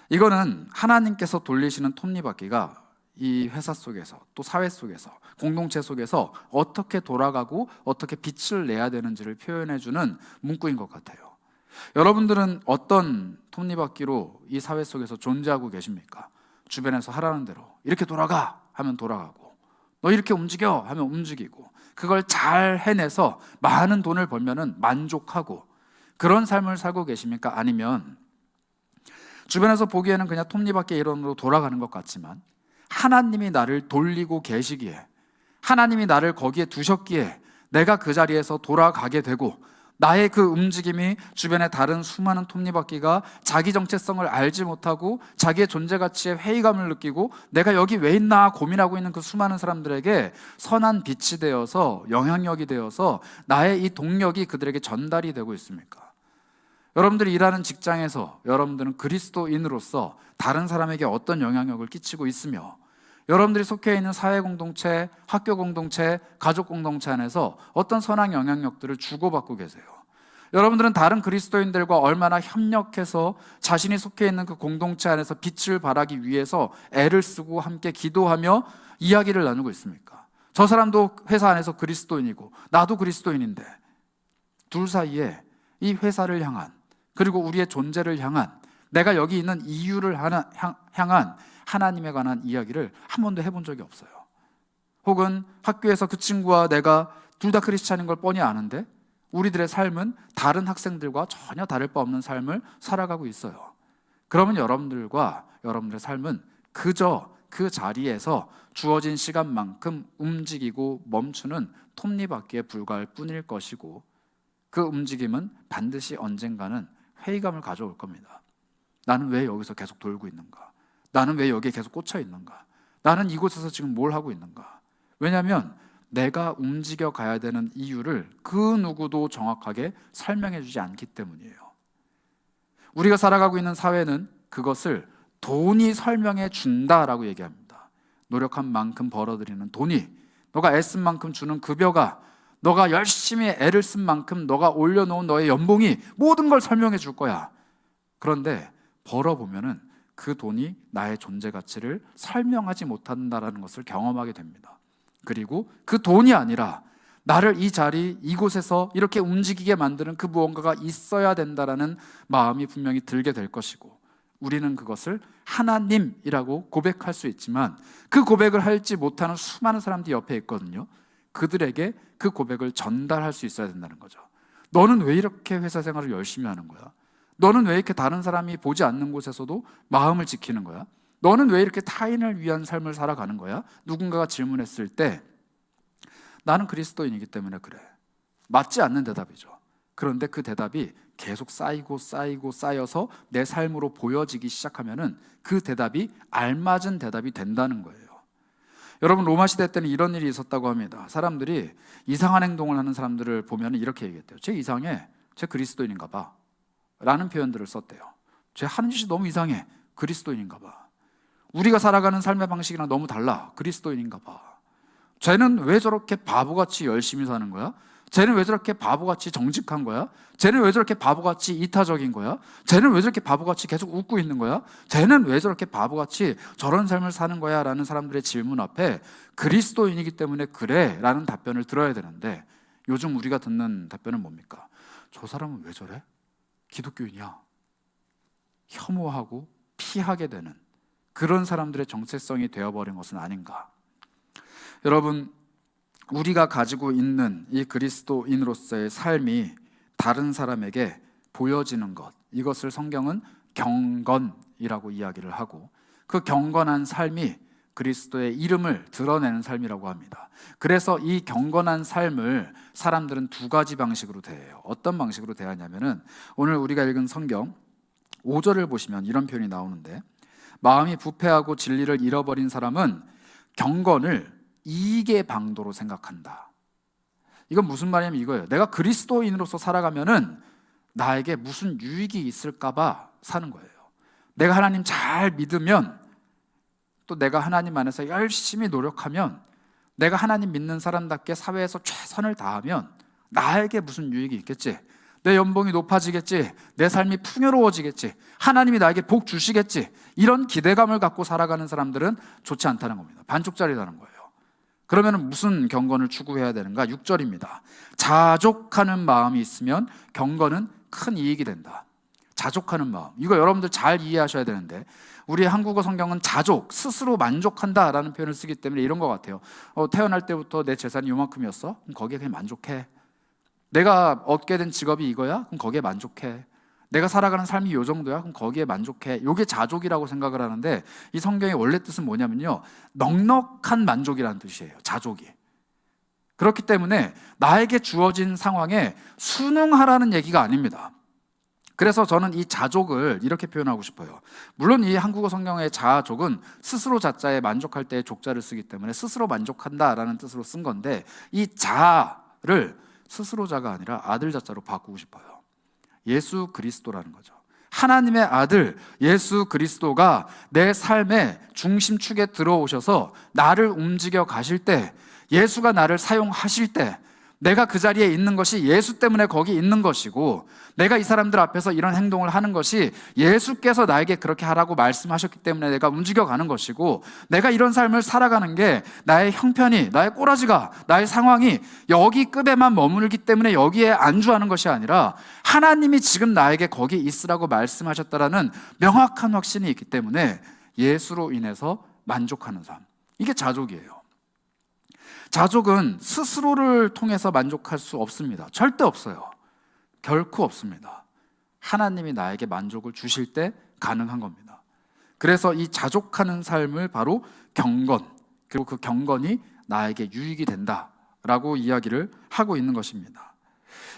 이거는 하나님께서 돌리시는 톱니바퀴가 이 회사 속에서, 또 사회 속에서, 공동체 속에서 어떻게 돌아가고 어떻게 빛을 내야 되는지를 표현해주는 문구인 것 같아요. 여러분들은 어떤 톱니바퀴로 이 사회 속에서 존재하고 계십니까? 주변에서 하라는 대로 이렇게 돌아가 하면 돌아가고, 너 이렇게 움직여 하면 움직이고, 그걸 잘 해내서 많은 돈을 벌면은 만족하고, 그런 삶을 살고 계십니까? 아니면 주변에서 보기에는 그냥 톱니바퀴 이론으로 돌아가는 것 같지만, 하나님이 나를 돌리고 계시기에, 하나님이 나를 거기에 두셨기에 내가 그 자리에서 돌아가게 되고, 나의 그 움직임이 주변의 다른 수많은 톱니바퀴가 자기 정체성을 알지 못하고 자기의 존재 가치에 회의감을 느끼고 내가 여기 왜 있나 고민하고 있는 그 수많은 사람들에게 선한 빛이 되어서, 영향력이 되어서 나의 이 동력이 그들에게 전달이 되고 있습니까? 여러분들이 일하는 직장에서 여러분들은 그리스도인으로서 다른 사람에게 어떤 영향력을 끼치고 있으며, 여러분들이 속해 있는 사회 공동체, 학교 공동체, 가족 공동체 안에서 어떤 선한 영향력들을 주고받고 계세요. 여러분들은 다른 그리스도인들과 얼마나 협력해서 자신이 속해 있는 그 공동체 안에서 빛을 발하기 위해서 애를 쓰고 함께 기도하며 이야기를 나누고 있습니까? 저 사람도 회사 안에서 그리스도인이고 나도 그리스도인인데, 둘 사이에 이 회사를 향한, 그리고 우리의 존재를 향한, 내가 여기 있는 이유를 향한 하나님에 관한 이야기를 한 번도 해본 적이 없어요. 혹은 학교에서 그 친구와 내가 둘 다 크리스찬인 걸 뻔히 아는데 우리들의 삶은 다른 학생들과 전혀 다를 바 없는 삶을 살아가고 있어요. 그러면 여러분들과 여러분들의 삶은 그저 그 자리에서 주어진 시간만큼 움직이고 멈추는 톱니바퀴에 불과할 뿐일 것이고, 그 움직임은 반드시 언젠가는 회의감을 가져올 겁니다. 나는 왜 여기서 계속 돌고 있는가? 나는 왜 여기에 계속 꽂혀 있는가? 나는 이곳에서 지금 뭘 하고 있는가? 왜냐하면 내가 움직여 가야 되는 이유를 그 누구도 정확하게 설명해 주지 않기 때문이에요. 우리가 살아가고 있는 사회는 그것을 돈이 설명해 준다라고 얘기합니다. 노력한 만큼 벌어들이는 돈이, 너가 애쓴 만큼 주는 급여가, 너가 열심히 애를 쓴 만큼 너가 올려놓은 너의 연봉이 모든 걸 설명해 줄 거야. 그런데 벌어보면은 그 돈이 나의 존재 가치를 설명하지 못한다는 것을 경험하게 됩니다. 그리고 그 돈이 아니라 나를 이 자리, 이곳에서 이렇게 움직이게 만드는 그 무언가가 있어야 된다라는 마음이 분명히 들게 될 것이고, 우리는 그것을 하나님이라고 고백할 수 있지만 그 고백을 하지 못하는 수많은 사람들이 옆에 있거든요. 그들에게 그 고백을 전달할 수 있어야 된다는 거죠. 너는 왜 이렇게 회사 생활을 열심히 하는 거야? 너는 왜 이렇게 다른 사람이 보지 않는 곳에서도 마음을 지키는 거야? 너는 왜 이렇게 타인을 위한 삶을 살아가는 거야? 누군가가 질문했을 때 나는 그리스도인이기 때문에 그래. 맞지 않는 대답이죠. 그런데 그 대답이 계속 쌓이고 쌓이고 쌓여서 내 삶으로 보여지기 시작하면은 그 대답이 알맞은 대답이 된다는 거예요. 여러분, 로마 시대 때는 이런 일이 있었다고 합니다. 사람들이 이상한 행동을 하는 사람들을 보면 이렇게 얘기했대요. 쟤 이상해. 쟤 그리스도인인가 봐. 라는 표현들을 썼대요. 쟤 하는 짓이 너무 이상해. 그리스도인인가 봐. 우리가 살아가는 삶의 방식이랑 너무 달라. 그리스도인인가 봐. 쟤는 왜 저렇게 바보같이 열심히 사는 거야? 쟤는 왜 저렇게 바보같이 정직한 거야? 쟤는 왜 저렇게 바보같이 이타적인 거야? 쟤는 왜 저렇게 바보같이 계속 웃고 있는 거야? 쟤는 왜 저렇게 바보같이 저런 삶을 사는 거야? 라는 사람들의 질문 앞에 그리스도인이기 때문에 그래 라는 답변을 들어야 되는데, 요즘 우리가 듣는 답변은 뭡니까? 저 사람은 왜 저래? 기독교인이야. 혐오하고 피하게 되는 그런 사람들의 정체성이 되어버린 것은 아닌가. 여러분, 우리가 가지고 있는 이 그리스도인으로서의 삶이 다른 사람에게 보여지는 것, 이것을 성경은 경건이라고 이야기를 하고, 그 경건한 삶이 그리스도의 이름을 드러내는 삶이라고 합니다. 그래서 이 경건한 삶을 사람들은 두 가지 방식으로 대해요. 어떤 방식으로 대하냐면은, 오늘 우리가 읽은 성경 5절을 보시면 이런 표현이 나오는데, 마음이 부패하고 진리를 잃어버린 사람은 경건을 이익의 방도로 생각한다. 이건 무슨 말이냐면 이거예요. 내가 그리스도인으로서 살아가면은 나에게 무슨 유익이 있을까봐 사는 거예요. 내가 하나님 잘 믿으면, 또 내가 하나님 안에서 열심히 노력하면, 내가 하나님 믿는 사람답게 사회에서 최선을 다하면 나에게 무슨 유익이 있겠지? 내 연봉이 높아지겠지? 내 삶이 풍요로워지겠지? 하나님이 나에게 복 주시겠지? 이런 기대감을 갖고 살아가는 사람들은 좋지 않다는 겁니다. 반쪽짜리라는 거예요. 그러면 무슨 경건을 추구해야 되는가? 6절입니다. 자족하는 마음이 있으면 경건은 큰 이익이 된다. 자족하는 마음, 이거 여러분들 잘 이해하셔야 되는데, 우리 한국어 성경은 자족, 스스로 만족한다라는 표현을 쓰기 때문에 이런 것 같아요. 태어날 때부터 내 재산이 요만큼이었어? 그럼 거기에 그냥 만족해. 내가 얻게 된 직업이 이거야? 그럼 거기에 만족해. 내가 살아가는 삶이 요 정도야? 그럼 거기에 만족해. 이게 자족이라고 생각을 하는데, 이 성경의 원래 뜻은 뭐냐면요, 넉넉한 만족이라는 뜻이에요. 자족이. 그렇기 때문에 나에게 주어진 상황에 순응하라는 얘기가 아닙니다. 그래서 저는 이 자족을 이렇게 표현하고 싶어요. 물론 이 한국어 성경의 자족은 스스로 자자에 만족할 때 족자를 쓰기 때문에 스스로 만족한다라는 뜻으로 쓴 건데, 이 자를 스스로 자가 아니라 아들 자자로 바꾸고 싶어요. 예수 그리스도라는 거죠. 하나님의 아들 예수 그리스도가 내 삶의 중심축에 들어오셔서 나를 움직여 가실 때, 예수가 나를 사용하실 때, 내가 그 자리에 있는 것이 예수 때문에 거기 있는 것이고, 내가 이 사람들 앞에서 이런 행동을 하는 것이 예수께서 나에게 그렇게 하라고 말씀하셨기 때문에 내가 움직여가는 것이고, 내가 이런 삶을 살아가는 게 나의 형편이, 나의 꼬라지가, 나의 상황이 여기 급에만 머무르기 때문에 여기에 안주하는 것이 아니라 하나님이 지금 나에게 거기 있으라고 말씀하셨다라는 명확한 확신이 있기 때문에 예수로 인해서 만족하는 삶, 이게 자족이에요. 자족은 스스로를 통해서 만족할 수 없습니다. 절대 없어요. 결코 없습니다. 하나님이 나에게 만족을 주실 때 가능한 겁니다. 그래서 이 자족하는 삶을 바로 경건, 그리고 그 경건이 나에게 유익이 된다라고 이야기를 하고 있는 것입니다.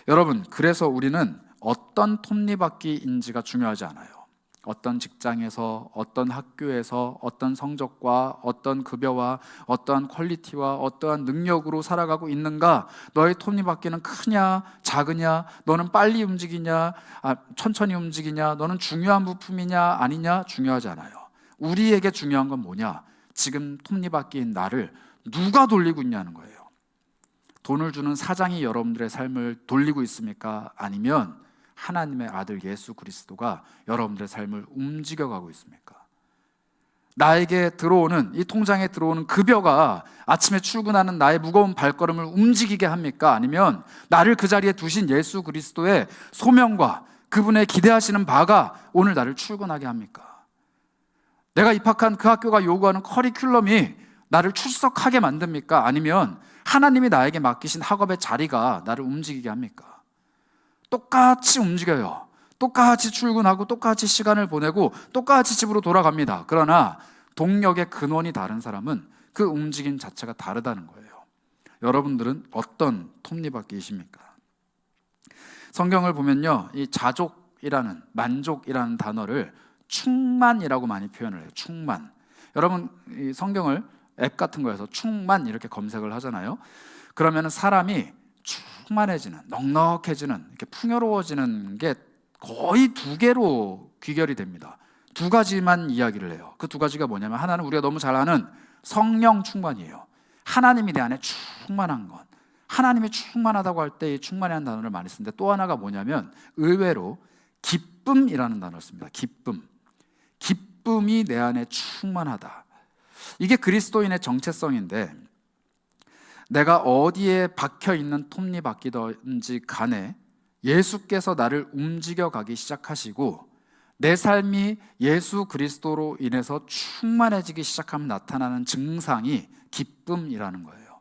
여러분, 그래서 우리는 어떤 톱니바퀴인지가 중요하지 않아요. 어떤 직장에서, 어떤 학교에서, 어떤 성적과, 어떤 급여와, 어떠한 퀄리티와, 어떠한 능력으로 살아가고 있는가? 너의 톱니바퀴는 크냐, 작으냐, 너는 빨리 움직이냐, 천천히 움직이냐, 너는 중요한 부품이냐, 아니냐, 중요하지 않아요. 우리에게 중요한 건 뭐냐? 지금 톱니바퀴인 나를 누가 돌리고 있냐는 거예요. 돈을 주는 사장이 여러분들의 삶을 돌리고 있습니까? 아니면 하나님의 아들 예수 그리스도가 여러분들의 삶을 움직여가고 있습니까? 나에게 들어오는, 이 통장에 들어오는 급여가 아침에 출근하는 나의 무거운 발걸음을 움직이게 합니까? 아니면 나를 그 자리에 두신 예수 그리스도의 소명과 그분의 기대하시는 바가 오늘 나를 출근하게 합니까? 내가 입학한 그 학교가 요구하는 커리큘럼이 나를 출석하게 만듭니까? 아니면 하나님이 나에게 맡기신 학업의 자리가 나를 움직이게 합니까? 똑같이 움직여요. 똑같이 출근하고 똑같이 시간을 보내고 똑같이 집으로 돌아갑니다. 그러나 동력의 근원이 다른 사람은 그 움직임 자체가 다르다는 거예요. 여러분들은 어떤 톱니바퀴이십니까? 성경을 보면요, 이 자족이라는, 만족이라는 단어를 충만이라고 많이 표현을 해요. 충만. 여러분, 이 성경을 앱 같은 거에서 충만 이렇게 검색을 하잖아요. 그러면 사람이 충만해지는, 넉넉해지는, 이렇게 풍요로워지는 게 거의 두 개로 귀결이 됩니다. 두 가지만 이야기를 해요. 그 두 가지가 뭐냐면, 하나는 우리가 너무 잘 아는 성령 충만이에요. 하나님이 내 안에 충만한 것. 하나님이 충만하다고 할 때 이 충만이라는 단어를 많이 쓰는데, 또 하나가 뭐냐면 의외로 기쁨이라는 단어를 씁니다. 기쁨이 내 안에 충만하다. 이게 그리스도인의 정체성인데, 내가 어디에 박혀있는 톱니바퀴든지 간에 예수께서 나를 움직여가기 시작하시고 내 삶이 예수 그리스도로 인해서 충만해지기 시작하면 나타나는 증상이 기쁨이라는 거예요.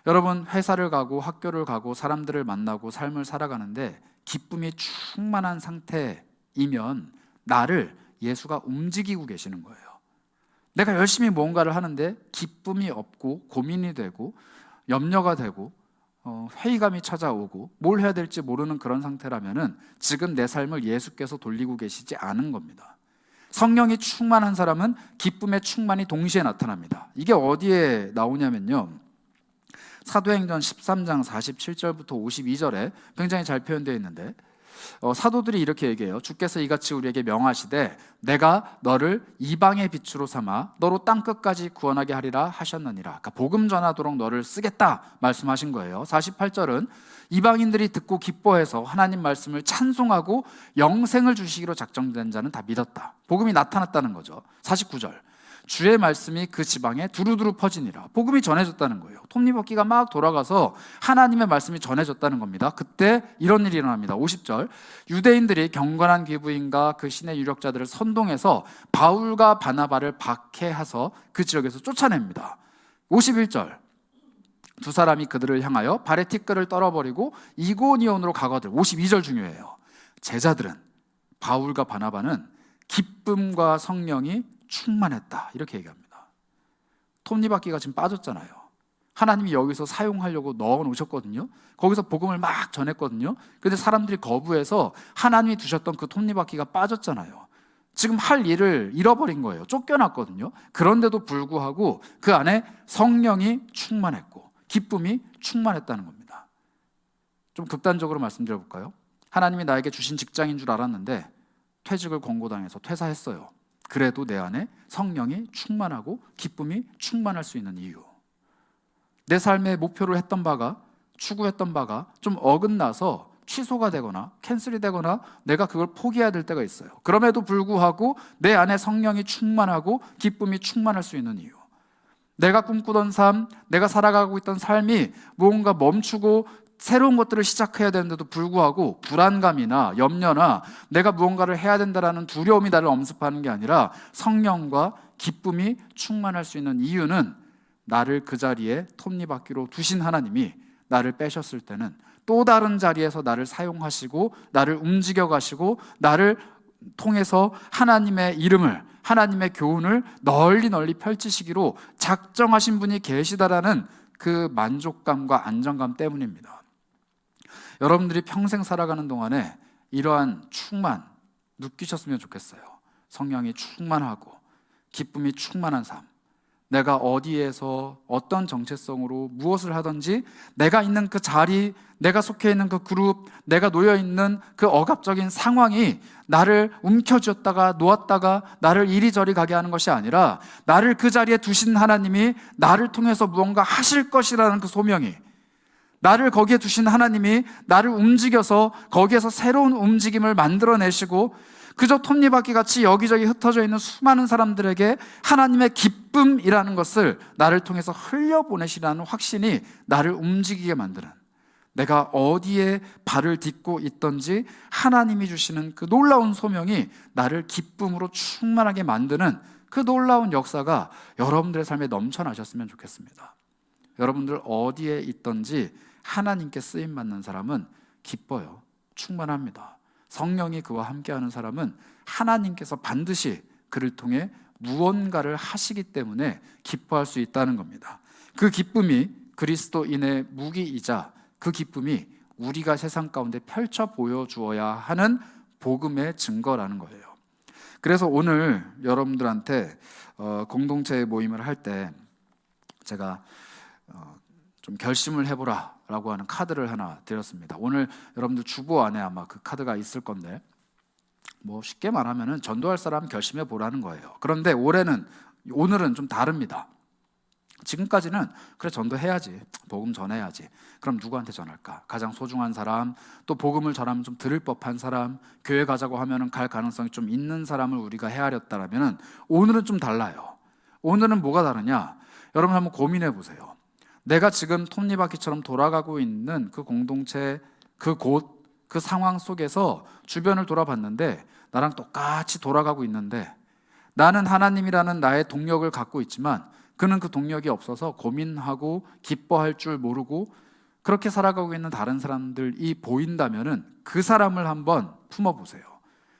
여러분, 회사를 가고 학교를 가고 사람들을 만나고 삶을 살아가는데 기쁨이 충만한 상태이면 나를 예수가 움직이고 계시는 거예요. 내가 열심히 뭔가를 하는데 기쁨이 없고 고민이 되고 염려가 되고 회의감이 찾아오고 뭘 해야 될지 모르는 그런 상태라면은 지금 내 삶을 예수께서 돌리고 계시지 않은 겁니다. 성령이 충만한 사람은 기쁨의 충만이 동시에 나타납니다. 이게 어디에 나오냐면요, 사도행전 13장 47절부터 52절에 굉장히 잘 표현되어 있는데, 사도들이 이렇게 얘기해요. 주께서 이같이 우리에게 명하시되 내가 너를 이방의 빛으로 삼아 너로 땅끝까지 구원하게 하리라 하셨느니라. 그러니까 복음 전하도록 너를 쓰겠다 말씀하신 거예요. 48절은 이방인들이 듣고 기뻐해서 하나님 말씀을 찬송하고 영생을 주시기로 작정된 자는 다 믿었다. 복음이 나타났다는 거죠. 49절, 주의 말씀이 그 지방에 두루두루 퍼지니라. 복음이 전해졌다는 거예요. 톱니바퀴가 막 돌아가서 하나님의 말씀이 전해졌다는 겁니다. 그때 이런 일이 일어납니다. 50절, 유대인들이 경건한 귀부인과 그 신의 유력자들을 선동해서 바울과 바나바를 박해하서 그 지역에서 쫓아냅니다. 51절, 두 사람이 그들을 향하여 발에 티끌을 떨어버리고 이고니온으로 가거들. 52절 중요해요. 제자들은, 바울과 바나바는 기쁨과 성령이 충만했다, 이렇게 얘기합니다. 톱니바퀴가 지금 빠졌잖아요. 하나님이 여기서 사용하려고 넣어 놓으셨거든요. 거기서 복음을 막 전했거든요. 그런데 사람들이 거부해서 하나님이 두셨던 그 톱니바퀴가 빠졌잖아요. 지금 할 일을 잃어버린 거예요. 쫓겨났거든요. 그런데도 불구하고 그 안에 성령이 충만했고 기쁨이 충만했다는 겁니다. 좀 극단적으로 말씀드려볼까요? 하나님이 나에게 주신 직장인 줄 알았는데 퇴직을 권고당해서 퇴사했어요. 그래도 내 안에 성령이 충만하고 기쁨이 충만할 수 있는 이유, 내 삶의 목표로 했던 바가, 추구했던 바가 좀 어긋나서 취소가 되거나 캔슬이 되거나 내가 그걸 포기해야 될 때가 있어요. 그럼에도 불구하고 내 안에 성령이 충만하고 기쁨이 충만할 수 있는 이유, 내가 꿈꾸던 삶, 내가 살아가고 있던 삶이 무언가 멈추고 새로운 것들을 시작해야 되는데도 불구하고 불안감이나 염려나 내가 무언가를 해야 된다라는 두려움이 나를 엄습하는 게 아니라 성령과 기쁨이 충만할 수 있는 이유는, 나를 그 자리에 톱니바퀴로 두신 하나님이 나를 빼셨을 때는 또 다른 자리에서 나를 사용하시고 나를 움직여 가시고 나를 통해서 하나님의 이름을, 하나님의 교훈을 널리 펼치시기로 작정하신 분이 계시다라는 그 만족감과 안정감 때문입니다. 여러분들이 평생 살아가는 동안에 이러한 충만 느끼셨으면 좋겠어요. 성령이 충만하고 기쁨이 충만한 삶, 내가 어디에서 어떤 정체성으로 무엇을 하든지 내가 있는 그 자리, 내가 속해 있는 그 그룹, 내가 놓여 있는 그 억압적인 상황이 나를 움켜쥐었다가 놓았다가 나를 이리저리 가게 하는 것이 아니라 나를 그 자리에 두신 하나님이 나를 통해서 무언가 하실 것이라는 그 소명이, 나를 거기에 두신 하나님이 나를 움직여서 거기에서 새로운 움직임을 만들어내시고 그저 톱니바퀴 같이 여기저기 흩어져 있는 수많은 사람들에게 하나님의 기쁨이라는 것을 나를 통해서 흘려보내시라는 확신이 나를 움직이게 만드는, 내가 어디에 발을 딛고 있든지 하나님이 주시는 그 놀라운 소명이 나를 기쁨으로 충만하게 만드는 그 놀라운 역사가 여러분들의 삶에 넘쳐나셨으면 좋겠습니다. 여러분들 어디에 있든지 하나님께 쓰임받는 사람은 기뻐요. 충만합니다. 성령이 그와 함께하는 사람은 하나님께서 반드시 그를 통해 무언가를 하시기 때문에 기뻐할 수 있다는 겁니다. 그 기쁨이 그리스도인의 무기이자 그 기쁨이 우리가 세상 가운데 펼쳐 보여주어야 하는 복음의 증거라는 거예요. 그래서 오늘 여러분들한테 공동체 모임을 할 때 제가 좀 결심을 해보라 라고 하는 카드를 하나 드렸습니다. 오늘 여러분들 주보 안에 아마 그 카드가 있을 건데, 뭐 쉽게 말하면은 전도할 사람 결심해 보라는 거예요. 그런데 오늘은 좀 다릅니다. 지금까지는 그래 전도해야지, 복음 전해야지. 그럼 누구한테 전할까? 가장 소중한 사람, 또 복음을 전하면 좀 들을 법한 사람, 교회 가자고 하면은 갈 가능성이 좀 있는 사람을 우리가 헤아렸다라면은 오늘은 좀 달라요. 오늘은 뭐가 다르냐? 여러분 한번 고민해 보세요. 내가 지금 톱니바퀴처럼 돌아가고 있는 그 공동체, 그 곳, 그 상황 속에서 주변을 돌아봤는데 나랑 똑같이 돌아가고 있는데 나는 하나님이라는 나의 동력을 갖고 있지만 그는 그 동력이 없어서 고민하고 기뻐할 줄 모르고 그렇게 살아가고 있는 다른 사람들이 보인다면은 그 사람을 한번 품어보세요.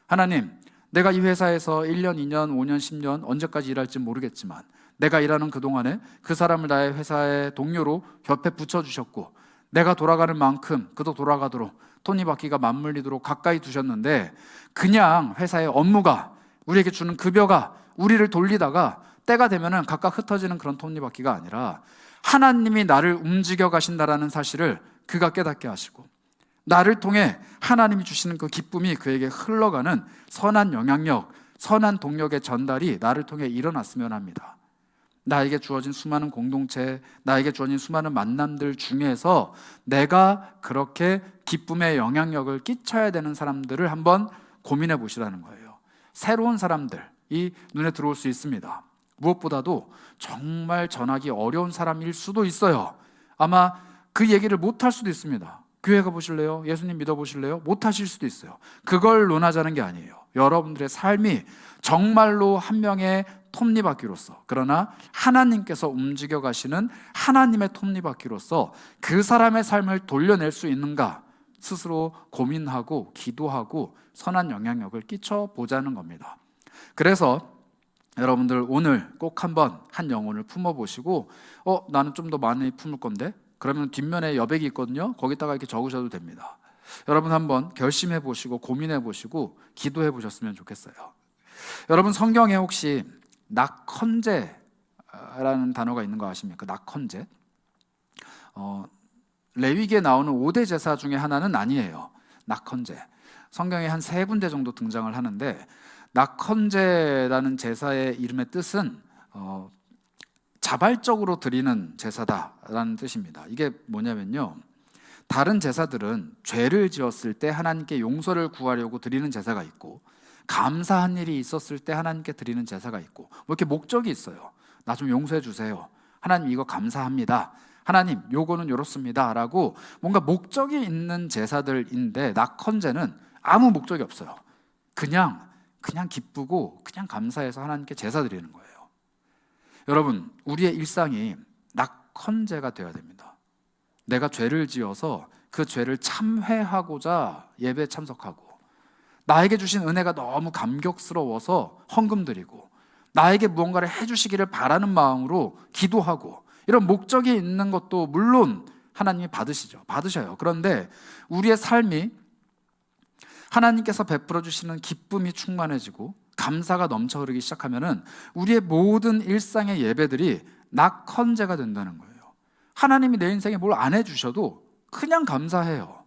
하나님, 내가 이 회사에서 1년, 2년, 5년, 10년 언제까지 일할지 모르겠지만 내가 일하는 그동안에 그 사람을 나의 회사의 동료로 옆에 붙여주셨고 내가 돌아가는 만큼 그도 돌아가도록 톱니바퀴가 맞물리도록 가까이 두셨는데 그냥 회사의 업무가 우리에게 주는 급여가 우리를 돌리다가 때가 되면은 각각 흩어지는 그런 톱니바퀴가 아니라 하나님이 나를 움직여 가신다라는 사실을 그가 깨닫게 하시고 나를 통해 하나님이 주시는 그 기쁨이 그에게 흘러가는 선한 영향력, 선한 동력의 전달이 나를 통해 일어났으면 합니다. 나에게 주어진 수많은 공동체, 나에게 주어진 수많은 만남들 중에서 내가 그렇게 기쁨의 영향력을 끼쳐야 되는 사람들을 한번 고민해 보시라는 거예요. 새로운 사람들이 눈에 들어올 수 있습니다. 무엇보다도 정말 전하기 어려운 사람일 수도 있어요. 아마 그 얘기를 못할 수도 있습니다. 교회 가보실래요? 예수님 믿어보실래요? 못하실 수도 있어요. 그걸 논하자는 게 아니에요. 여러분들의 삶이 정말로 한 명의 톱니바퀴로서, 그러나 하나님께서 움직여 가시는 하나님의 톱니바퀴로서 그 사람의 삶을 돌려낼 수 있는가 스스로 고민하고 기도하고 선한 영향력을 끼쳐보자는 겁니다. 그래서 여러분들 오늘 꼭 한번 한 영혼을 품어보시고 나는 좀 더 많이 품을 건데 그러면 뒷면에 여백이 있거든요. 거기다가 이렇게 적으셔도 됩니다. 여러분 한번 결심해 보시고 고민해 보시고 기도해 보셨으면 좋겠어요. 여러분 성경에 혹시 낙헌제라는 단어가 있는 거 아십니까? 낙헌제. 레위기에 나오는 5대 제사 중에 하나는 아니에요. 낙헌제. 성경에 한 3군데 정도 등장을 하는데 낙헌제라는 제사의 이름의 뜻은 자발적으로 드리는 제사다라는 뜻입니다. 이게 뭐냐면요, 다른 제사들은 죄를 지었을 때 하나님께 용서를 구하려고 드리는 제사가 있고 감사한 일이 있었을 때 하나님께 드리는 제사가 있고 뭐 이렇게 목적이 있어요. 나 좀 용서해 주세요. 하나님 이거 감사합니다. 하나님 요거는 요렇습니다 라고 뭔가 목적이 있는 제사들인데 낙헌제는 아무 목적이 없어요. 그냥 기쁘고 그냥 감사해서 하나님께 제사 드리는 거예요. 여러분 우리의 일상이 낙헌제가 되어야 됩니다. 내가 죄를 지어서 그 죄를 참회하고자 예배에 참석하고 나에게 주신 은혜가 너무 감격스러워서 헌금 드리고 나에게 무언가를 해주시기를 바라는 마음으로 기도하고 이런 목적이 있는 것도 물론 하나님이 받으셔요. 그런데 우리의 삶이 하나님께서 베풀어 주시는 기쁨이 충만해지고 감사가 넘쳐 흐르기 시작하면은 우리의 모든 일상의 예배들이 낙헌제가 된다는 거예요. 하나님이 내 인생에 뭘 안 해주셔도 그냥 감사해요.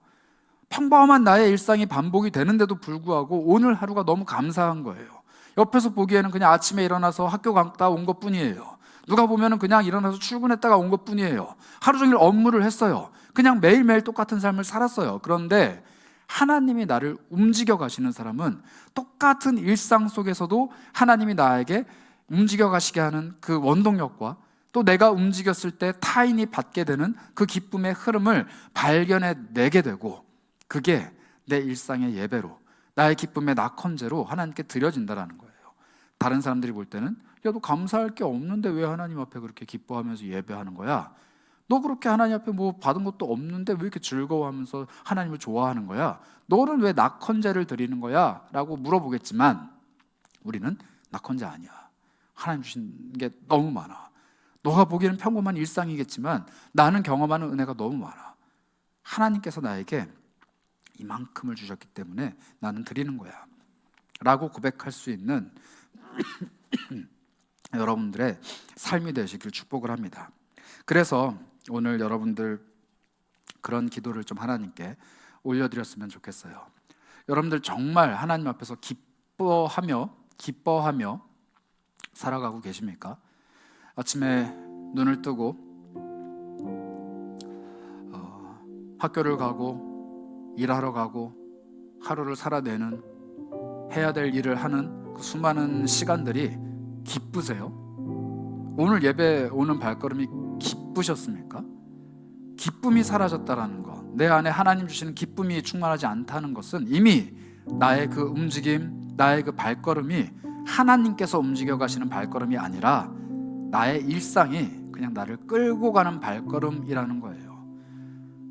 평범한 나의 일상이 반복이 되는데도 불구하고 오늘 하루가 너무 감사한 거예요. 옆에서 보기에는 그냥 아침에 일어나서 학교 갔다 온 것뿐이에요. 누가 보면은 그냥 일어나서 출근했다가 온 것뿐이에요. 하루 종일 업무를 했어요. 그냥 매일매일 똑같은 삶을 살았어요. 그런데 하나님이 나를 움직여 가시는 사람은 똑같은 일상 속에서도 하나님이 나에게 움직여 가시게 하는 그 원동력과 또 내가 움직였을 때 타인이 받게 되는 그 기쁨의 흐름을 발견해내게 되고 그게 내 일상의 예배로 나의 기쁨의 낙헌제로 하나님께 드려진다는 거예요. 다른 사람들이 볼 때는 야, 너 감사할 게 없는데 왜 하나님 앞에 그렇게 기뻐하면서 예배하는 거야? 너 그렇게 하나님 앞에 뭐 받은 것도 없는데 왜 이렇게 즐거워하면서 하나님을 좋아하는 거야? 너는 왜 낙헌제를 드리는 거야? 라고 물어보겠지만 우리는 낙헌제 아니야. 하나님 주신 게 너무 많아. 너가 보기에는 평범한 일상이겠지만 나는 경험하는 은혜가 너무 많아. 하나님께서 나에게 이만큼을 주셨기 때문에 나는 드리는 거야 라고 고백할 수 있는 여러분들의 삶이 되시길 축복을 합니다. 그래서 오늘 여러분들 그런 기도를 좀 하나님께 올려드렸으면 좋겠어요. 여러분들 정말 하나님 앞에서 기뻐하며 살아가고 계십니까? 아침에 눈을 뜨고 학교를 가고 일하러 가고 하루를 살아내는, 해야 될 일을 하는 그 수많은 시간들이 기쁘세요? 오늘 예배 오는 발걸음이 기쁘셨습니까? 기쁨이 사라졌다라는 것, 내 안에 하나님 주시는 기쁨이 충만하지 않다는 것은 이미 나의 그 움직임, 나의 그 발걸음이 하나님께서 움직여 가시는 발걸음이 아니라 나의 일상이 그냥 나를 끌고 가는 발걸음이라는 거예요.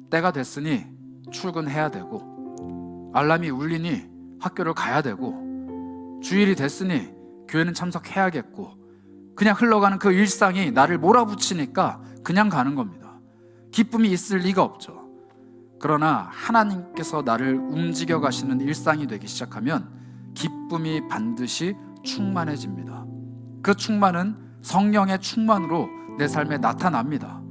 때가 됐으니 출근해야 되고, 알람이 울리니 학교를 가야 되고, 주일이 됐으니 교회는 참석해야겠고, 그냥 흘러가는 그 일상이 나를 몰아붙이니까 그냥 가는 겁니다. 기쁨이 있을 리가 없죠. 그러나 하나님께서 나를 움직여 가시는 일상이 되기 시작하면 기쁨이 반드시 충만해집니다. 그 충만은 성령의 충만으로 내 삶에 나타납니다.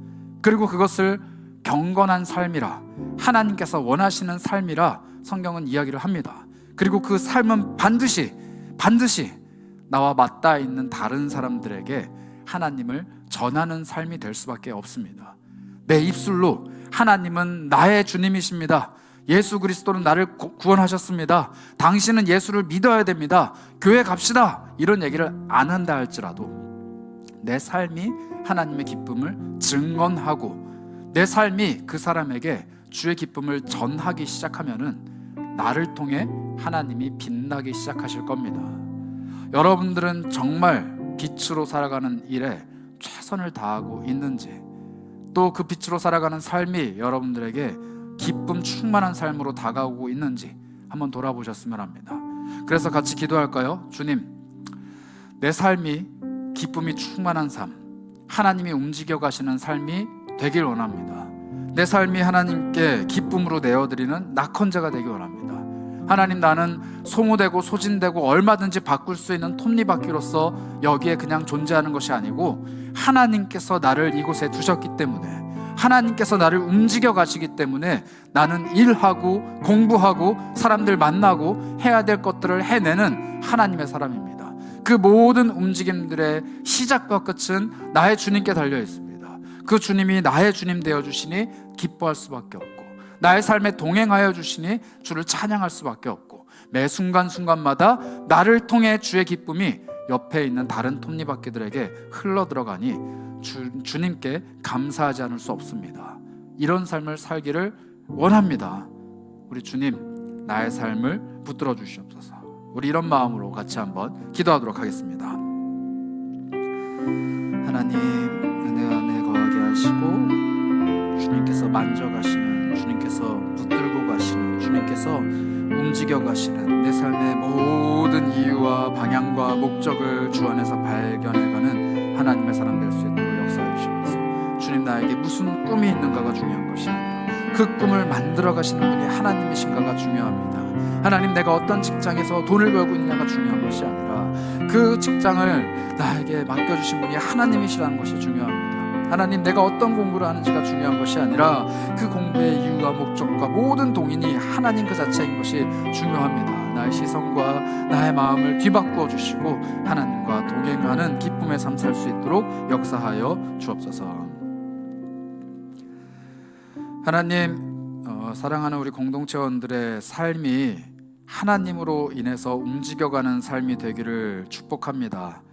그리고 그것을 경건한 삶이라, 하나님께서 원하시는 삶이라 성경은 이야기를 합니다. 그리고 그 삶은 반드시 나와 맞닿아 있는 다른 사람들에게 하나님을 전하는 삶이 될 수밖에 없습니다. 내 입술로 하나님은 나의 주님이십니다, 예수 그리스도는 나를 구원하셨습니다, 당신은 예수를 믿어야 됩니다, 교회 갑시다, 이런 얘기를 안 한다 할지라도 내 삶이 하나님의 기쁨을 증언하고 내 삶이 그 사람에게 주의 기쁨을 전하기 시작하면은 나를 통해 하나님이 빛나기 시작하실 겁니다. 여러분들은 정말 빛으로 살아가는 일에 최선을 다하고 있는지, 또 그 빛으로 살아가는 삶이 여러분들에게 기쁨 충만한 삶으로 다가오고 있는지 한번 돌아보셨으면 합니다. 그래서 같이 기도할까요? 주님, 내 삶이 기쁨이 충만한 삶, 하나님이 움직여 가시는 삶이 되길 원합니다. 내 삶이 하나님께 기쁨으로 내어드리는 낙헌제가 되길 원합니다. 하나님, 나는 소모되고 소진되고 얼마든지 바꿀 수 있는 톱니바퀴로서 여기에 그냥 존재하는 것이 아니고, 하나님께서 나를 이곳에 두셨기 때문에, 하나님께서 나를 움직여 가시기 때문에 나는 일하고 공부하고 사람들 만나고 해야 될 것들을 해내는 하나님의 사람입니다. 그 모든 움직임들의 시작과 끝은 나의 주님께 달려 있습니다. 그 주님이 나의 주님 되어 주시니 기뻐할 수밖에 없고, 나의 삶에 동행하여 주시니 주를 찬양할 수밖에 없고, 매 순간순간마다 나를 통해 주의 기쁨이 옆에 있는 다른 톱니바퀴들에게 흘러 들어가니 주님께 감사하지 않을 수 없습니다. 이런 삶을 살기를 원합니다. 우리 주님, 나의 삶을 붙들어 주시옵소서. 우리 이런 마음으로 같이 한번 기도하도록 하겠습니다. 하나님, 은혜 안에 거하게 하시고 주님께서 만져가시는, 주님께서 붙들고 가시는, 주님께서 움직여 가시는 내 삶의 모든 이유와 방향과 목적을 주 안에서 발견해가는 하나님의 사람 될 수 있도록 역사해 주시면서, 주님, 나에게 무슨 꿈이 있는가가 중요한 것이 아니라 그 꿈을 만들어 가시는 분이 하나님이신가가 중요합니다. 하나님, 내가 어떤 직장에서 돈을 벌고 있냐가 중요한 것이 아니라 그 직장을 나에게 맡겨주신 분이 하나님이시라는 것이 중요합니다. 하나님, 내가 어떤 공부를 하는지가 중요한 것이 아니라 그 공부의 이유와 목적과 모든 동인이 하나님 그 자체인 것이 중요합니다. 나의 시선과 나의 마음을 뒤바꾸어 주시고 하나님과 동행하는 기쁨의 삶 살 수 있도록 역사하여 주옵소서. 하나님, 사랑하는 우리 공동체원들의 삶이 하나님으로 인해서 움직여가는 삶이 되기를 축복합니다.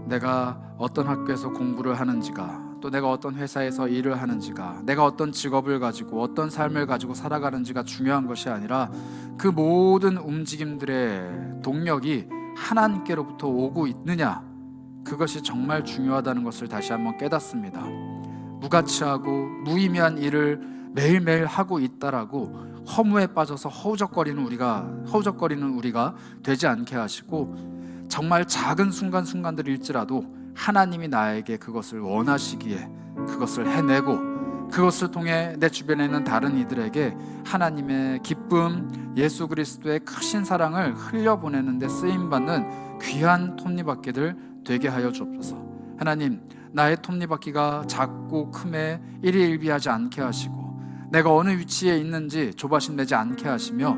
내가 어떤 학교에서 공부를 하는지가, 또 내가 어떤 회사에서 일을 하는지가, 내가 어떤 직업을 가지고 어떤 삶을 가지고 살아가는지가 중요한 것이 아니라 그 모든 움직임들의 동력이 하나님께로부터 오고 있느냐, 그것이 정말 중요하다는 것을 다시 한번 깨닫습니다. 무가치하고 무의미한 일을 매일매일 하고 있다라고 허무에 빠져서 허우적거리는 우리가 되지 않게 하시고, 정말 작은 순간순간들일지라도 하나님이 나에게 그것을 원하시기에 그것을 해내고, 그것을 통해 내 주변에 있는 다른 이들에게 하나님의 기쁨, 예수 그리스도의 크신 사랑을 흘려보내는 데 쓰임받는 귀한 톱니바퀴들 되게 하여 주옵소서. 하나님, 나의 톱니바퀴가 작고 큼에 일희일비하지 않게 하시고, 내가 어느 위치에 있는지 조바심 내지 않게 하시며,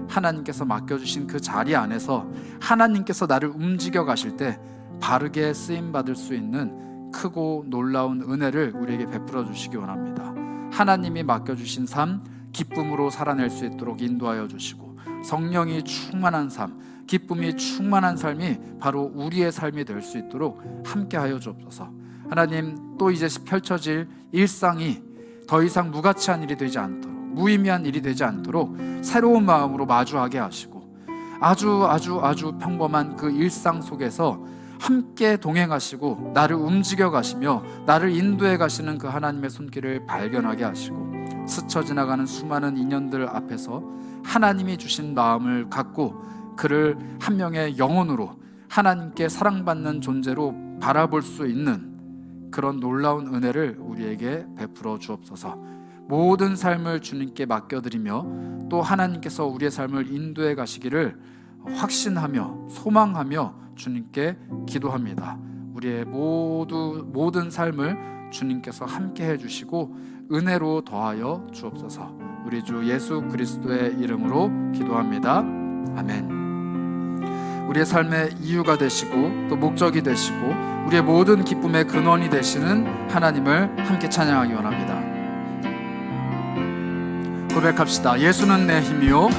하나님께서 맡겨주신 그 자리 안에서 하나님께서 나를 움직여 가실 때 바르게 쓰임받을 수 있는 크고 놀라운 은혜를 우리에게 베풀어 주시기 원합니다. 하나님이 맡겨주신 삶, 기쁨으로 살아낼 수 있도록 인도하여 주시고, 성령이 충만한 삶, 기쁨이 충만한 삶이 바로 우리의 삶이 될 수 있도록 함께하여 주옵소서. 하나님, 또 이제 펼쳐질 일상이 더 이상 무가치한 일이 되지 않도록, 무의미한 일이 되지 않도록 새로운 마음으로 마주하게 하시고, 아주 평범한 그 일상 속에서 함께 동행하시고 나를 움직여 가시며 나를 인도해 가시는 그 하나님의 손길을 발견하게 하시고, 스쳐 지나가는 수많은 인연들 앞에서 하나님이 주신 마음을 갖고 그를 한 명의 영혼으로 하나님께 사랑받는 존재로 바라볼 수 있는 그런 놀라운 은혜를 우리에게 베풀어 주옵소서. 모든 삶을 주님께 맡겨드리며 또 하나님께서 우리의 삶을 인도해 가시기를 확신하며 소망하며 주님께 기도합니다. 우리의 모든 삶을 주님께서 함께 해주시고 은혜로 더하여 주옵소서. 우리 주 예수 그리스도의 이름으로 기도합니다. 아멘. 우리의 삶의 이유가 되시고 또 목적이 되시고 우리의 모든 기쁨의 근원이 되시는 하나님을 함께 찬양하기 원합니다. 고백합시다. 예수는 내 힘이요,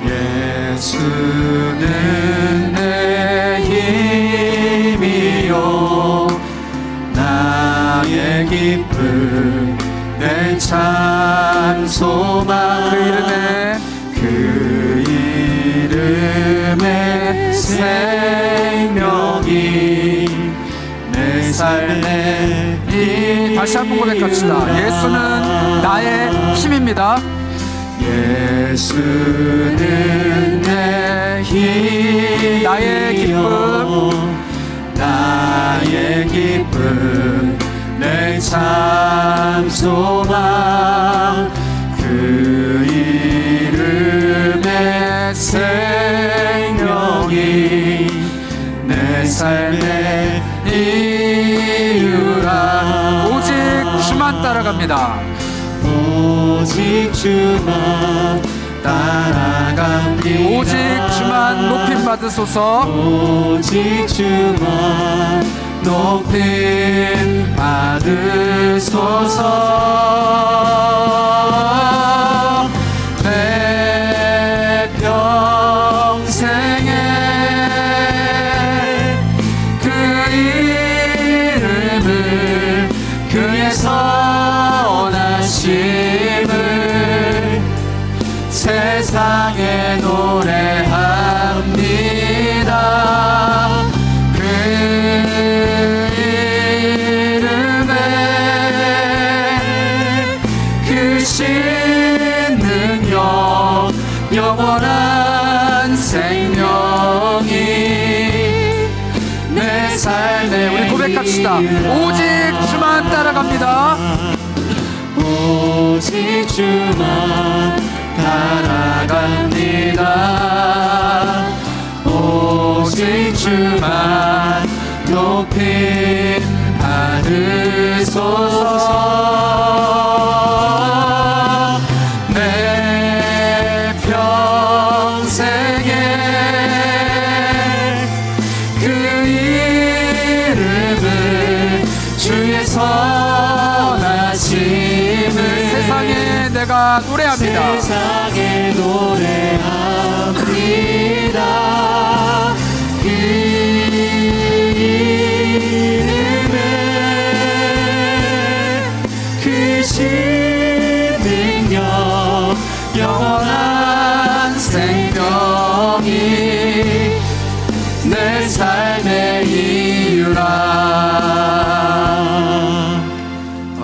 예수는 내 힘이요, 나의 기쁨, 내 참 소망, 그 이름에 생명이 내 삶의 힘. 다시 한번 고백합시다. 예수는 나의 힘입니다. 예수는 내 힘, 나의 기쁨, 나의 기쁨, 내 참 소망, 그 이름의 생명이 내 삶의 이유라. 오직 주만 따라갑니다. 오직 주만 따라갑니다. 오직 주만 높임 받으소서. 오직 주만 높임 받으소서. 내 평생에 그 이름을 그의 선하심을 세상에 노래합니다. 그 이름에 크신 능력, 영원한 생명이 내 삶에. 우리 고백합시다. 오직 주만 따라갑니다. 오직 주만 따라갑니다. 오직 주만 높임 받으소서. 내 평생에 그 이름을 주의 선하심을 세상에 내가 노래합니다. 세상에 노래합니다. 그 이름에 크신 능력, 영원한 생명이 내 삶의 이유라.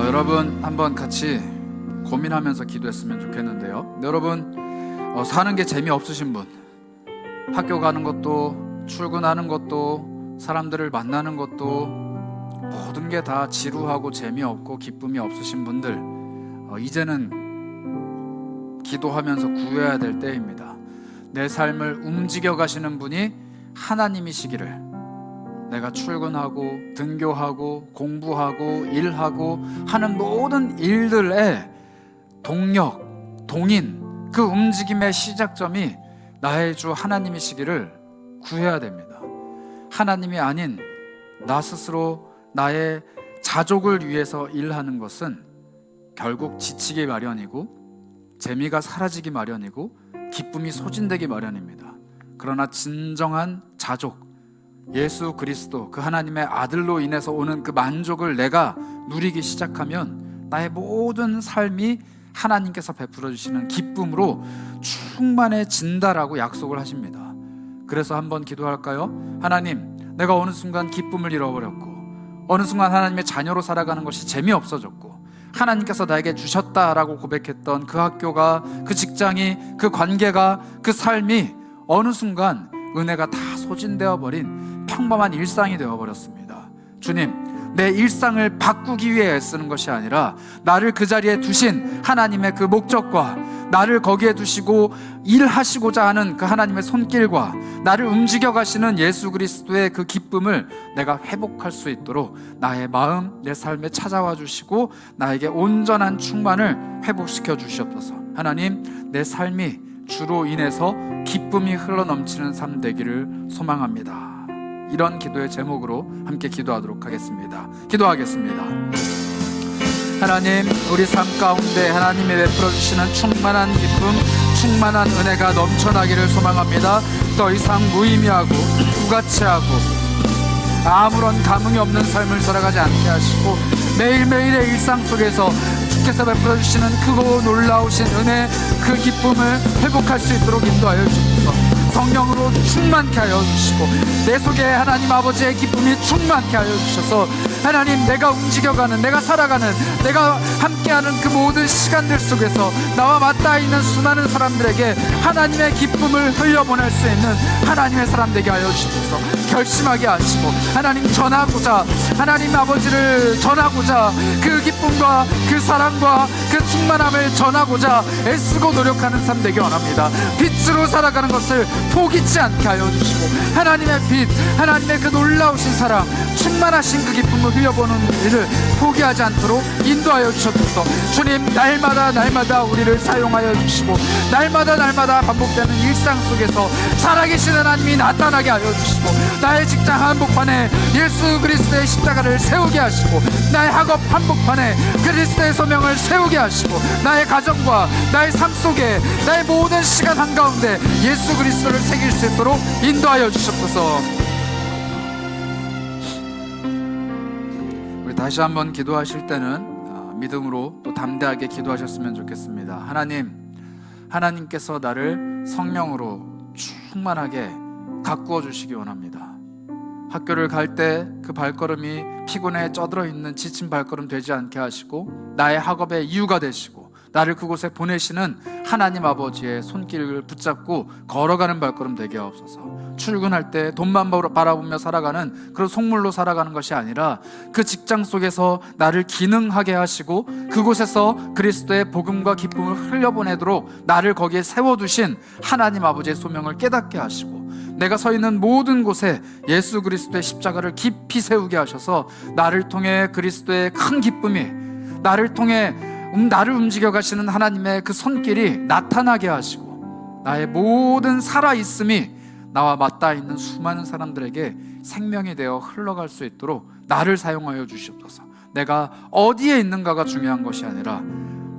여러분 한번 같이 고민하면서 기도했으면 좋겠는데요. 여러분 사는 게 재미없으신 분, 학교 가는 것도 출근하는 것도 사람들을 만나는 것도 모든 게 다 지루하고 재미없고 기쁨이 없으신 분들, 이제는 기도하면서 구해야 될 때입니다. 내 삶을 움직여 가시는 분이 하나님이시기를, 내가 출근하고 등교하고 공부하고 일하고 하는 모든 일들의 동력, 동인, 그 움직임의 시작점이 나의 주 하나님이시기를 구해야 됩니다. 하나님이 아닌 나 스스로 나의 자족을 위해서 일하는 것은 결국 지치기 마련이고 재미가 사라지기 마련이고 기쁨이 소진되기 마련입니다. 그러나 진정한 자족, 예수 그리스도 그 하나님의 아들로 인해서 오는 그 만족을 내가 누리기 시작하면 나의 모든 삶이 하나님께서 베풀어 주시는 기쁨으로 충만해진다라고 약속을 하십니다. 그래서 한번 기도할까요? 하나님, 내가 어느 순간 기쁨을 잃어버렸고 어느 순간 하나님의 자녀로 살아가는 것이 재미없어졌고 하나님께서 나에게 주셨다라고 고백했던 그 학교가, 그 직장이, 그 관계가, 그 삶이 어느 순간 은혜가 다 소진되어 버린 평범한 일상이 되어버렸습니다. 주님, 내 일상을 바꾸기 위해 애쓰는 것이 아니라 나를 그 자리에 두신 하나님의 그 목적과 나를 거기에 두시고 일하시고자 하는 그 하나님의 손길과 나를 움직여 가시는 예수 그리스도의 그 기쁨을 내가 회복할 수 있도록 나의 마음, 내 삶에 찾아와 주시고 나에게 온전한 충만을 회복시켜 주시옵소서. 하나님, 내 삶이 주로 인해서 기쁨이 흘러넘치는 삶 되기를 소망합니다. 이런 기도의 제목으로 함께 기도하도록 하겠습니다. 기도하겠습니다. 하나님, 우리 삶 가운데 하나님이 베풀어 주시는 충만한 기쁨, 충만한 은혜가 넘쳐나기를 소망합니다. 더 이상 무의미하고 부가치하고 아무런 감흥이 없는 삶을 살아가지 않게 하시고 매일매일의 일상 속에서 주께서 베풀어 주시는 크고 놀라우신 은혜, 그 기쁨을 회복할 수 있도록 인도하여 주옵소서. 성령으로 충만케 하여 주시고 내 속에 하나님 아버지의 기쁨이 충만케 하여 주셔서 하나님, 내가 움직여가는, 내가 살아가는, 내가 함께하는 그 모든 시간들 속에서 나와 맞닿아 있는 수많은 사람들에게 하나님의 기쁨을 흘려보낼 수 있는 하나님의 사람 되게 하여 주셔서 결심하게 하시고 하나님 전하고자, 하나님 아버지를 전하고자, 그 기쁨과 그 사랑과 그 충만함을 전하고자 애쓰고 노력하는 삶 되기 원합니다. 빛으로 살아가는 것을 포기치 않게 하여 주시고 하나님의 빛, 하나님의 그 놀라우신 사랑, 충만하신 그 기쁨을 흘려보는 일을 포기하지 않도록 인도하여 주셨소서. 주님, 날마다 우리를 사용하여 주시고 날마다 반복되는 일상 속에서 살아계신 하나님이 나타나게 하여 주시고 나의 직장 한복판에 예수 그리스도의 십자가를 세우게 하시고 나의 학업 한복판에 그리스도의 소명을 세우게 하시고 나의 가정과 나의 삶 속에 나의 모든 시간 한가운데 예수 그리스도를 새길 수 있도록 인도하여 주셨소서. 우리 다시 한번 기도하실 때는 믿음으로 또 담대하게 기도하셨으면 좋겠습니다. 하나님께서 나를 성령으로 충만하게 가꾸어 주시기 원합니다. 학교를 갈 때 그 발걸음이 피곤해 쩌들어 있는 지친 발걸음 되지 않게 하시고 나의 학업의 이유가 되시고 나를 그곳에 보내시는 하나님 아버지의 손길을 붙잡고 걸어가는 발걸음 되게 하옵소서. 출근할 때 돈만 바라보며 살아가는 그런 속물로 살아가는 것이 아니라 그 직장 속에서 나를 기능하게 하시고 그곳에서 그리스도의 복음과 기쁨을 흘려보내도록 나를 거기에 세워두신 하나님 아버지의 소명을 깨닫게 하시고 내가 서 있는 모든 곳에 예수 그리스도의 십자가를 깊이 세우게 하셔서 나를 통해 그리스도의 큰 기쁨이, 나를 통해 나를 움직여 가시는 하나님의 그 손길이 나타나게 하시고 나의 모든 살아있음이 나와 맞닿아 있는 수많은 사람들에게 생명이 되어 흘러갈 수 있도록 나를 사용하여 주시옵소서. 내가 어디에 있는가가 중요한 것이 아니라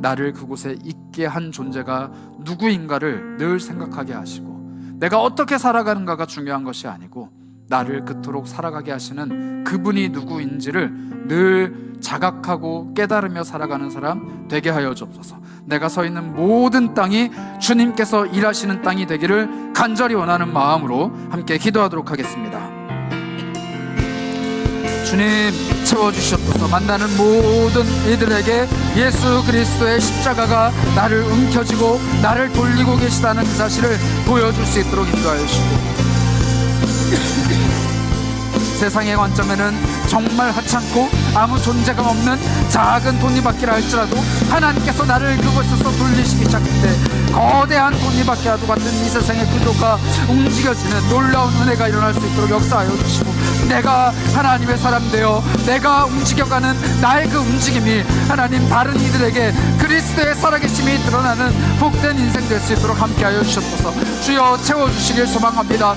나를 그곳에 있게 한 존재가 누구인가를 늘 생각하게 하시고 내가 어떻게 살아가는가가 중요한 것이 아니고 나를 그토록 살아가게 하시는 그분이 누구인지를 늘 자각하고 깨달으며 살아가는 사람 되게 하여 주옵소서. 내가 서 있는 모든 땅이 주님께서 일하시는 땅이 되기를 간절히 원하는 마음으로 함께 기도하도록 하겠습니다. 주님, 채워주시옵소서. 만나는 모든 이들에게 예수 그리스도의 십자가가 나를 움켜쥐고 나를 돌리고 계시다는 그 사실을 보여줄 수 있도록 인도하여 주시고 세상의 관점에는 정말 하찮고 아무 존재감 없는 작은 톱니바퀴라 할지라도 하나님께서 나를 그곳에서 돌리시기 시작할 때 거대한 톱니바퀴와도 같은 이 세상의 구조가 움직여지는 놀라운 은혜가 일어날 수 있도록 역사하여 주시고 내가 하나님의 사람 되어 내가 움직여가는 나의 그 움직임이 하나님 다른 이들에게 그리스도의 살아계심이 드러나는 복된 인생 될 수 있도록 함께하여 주셨소서. 주여 채워주시길 소망합니다.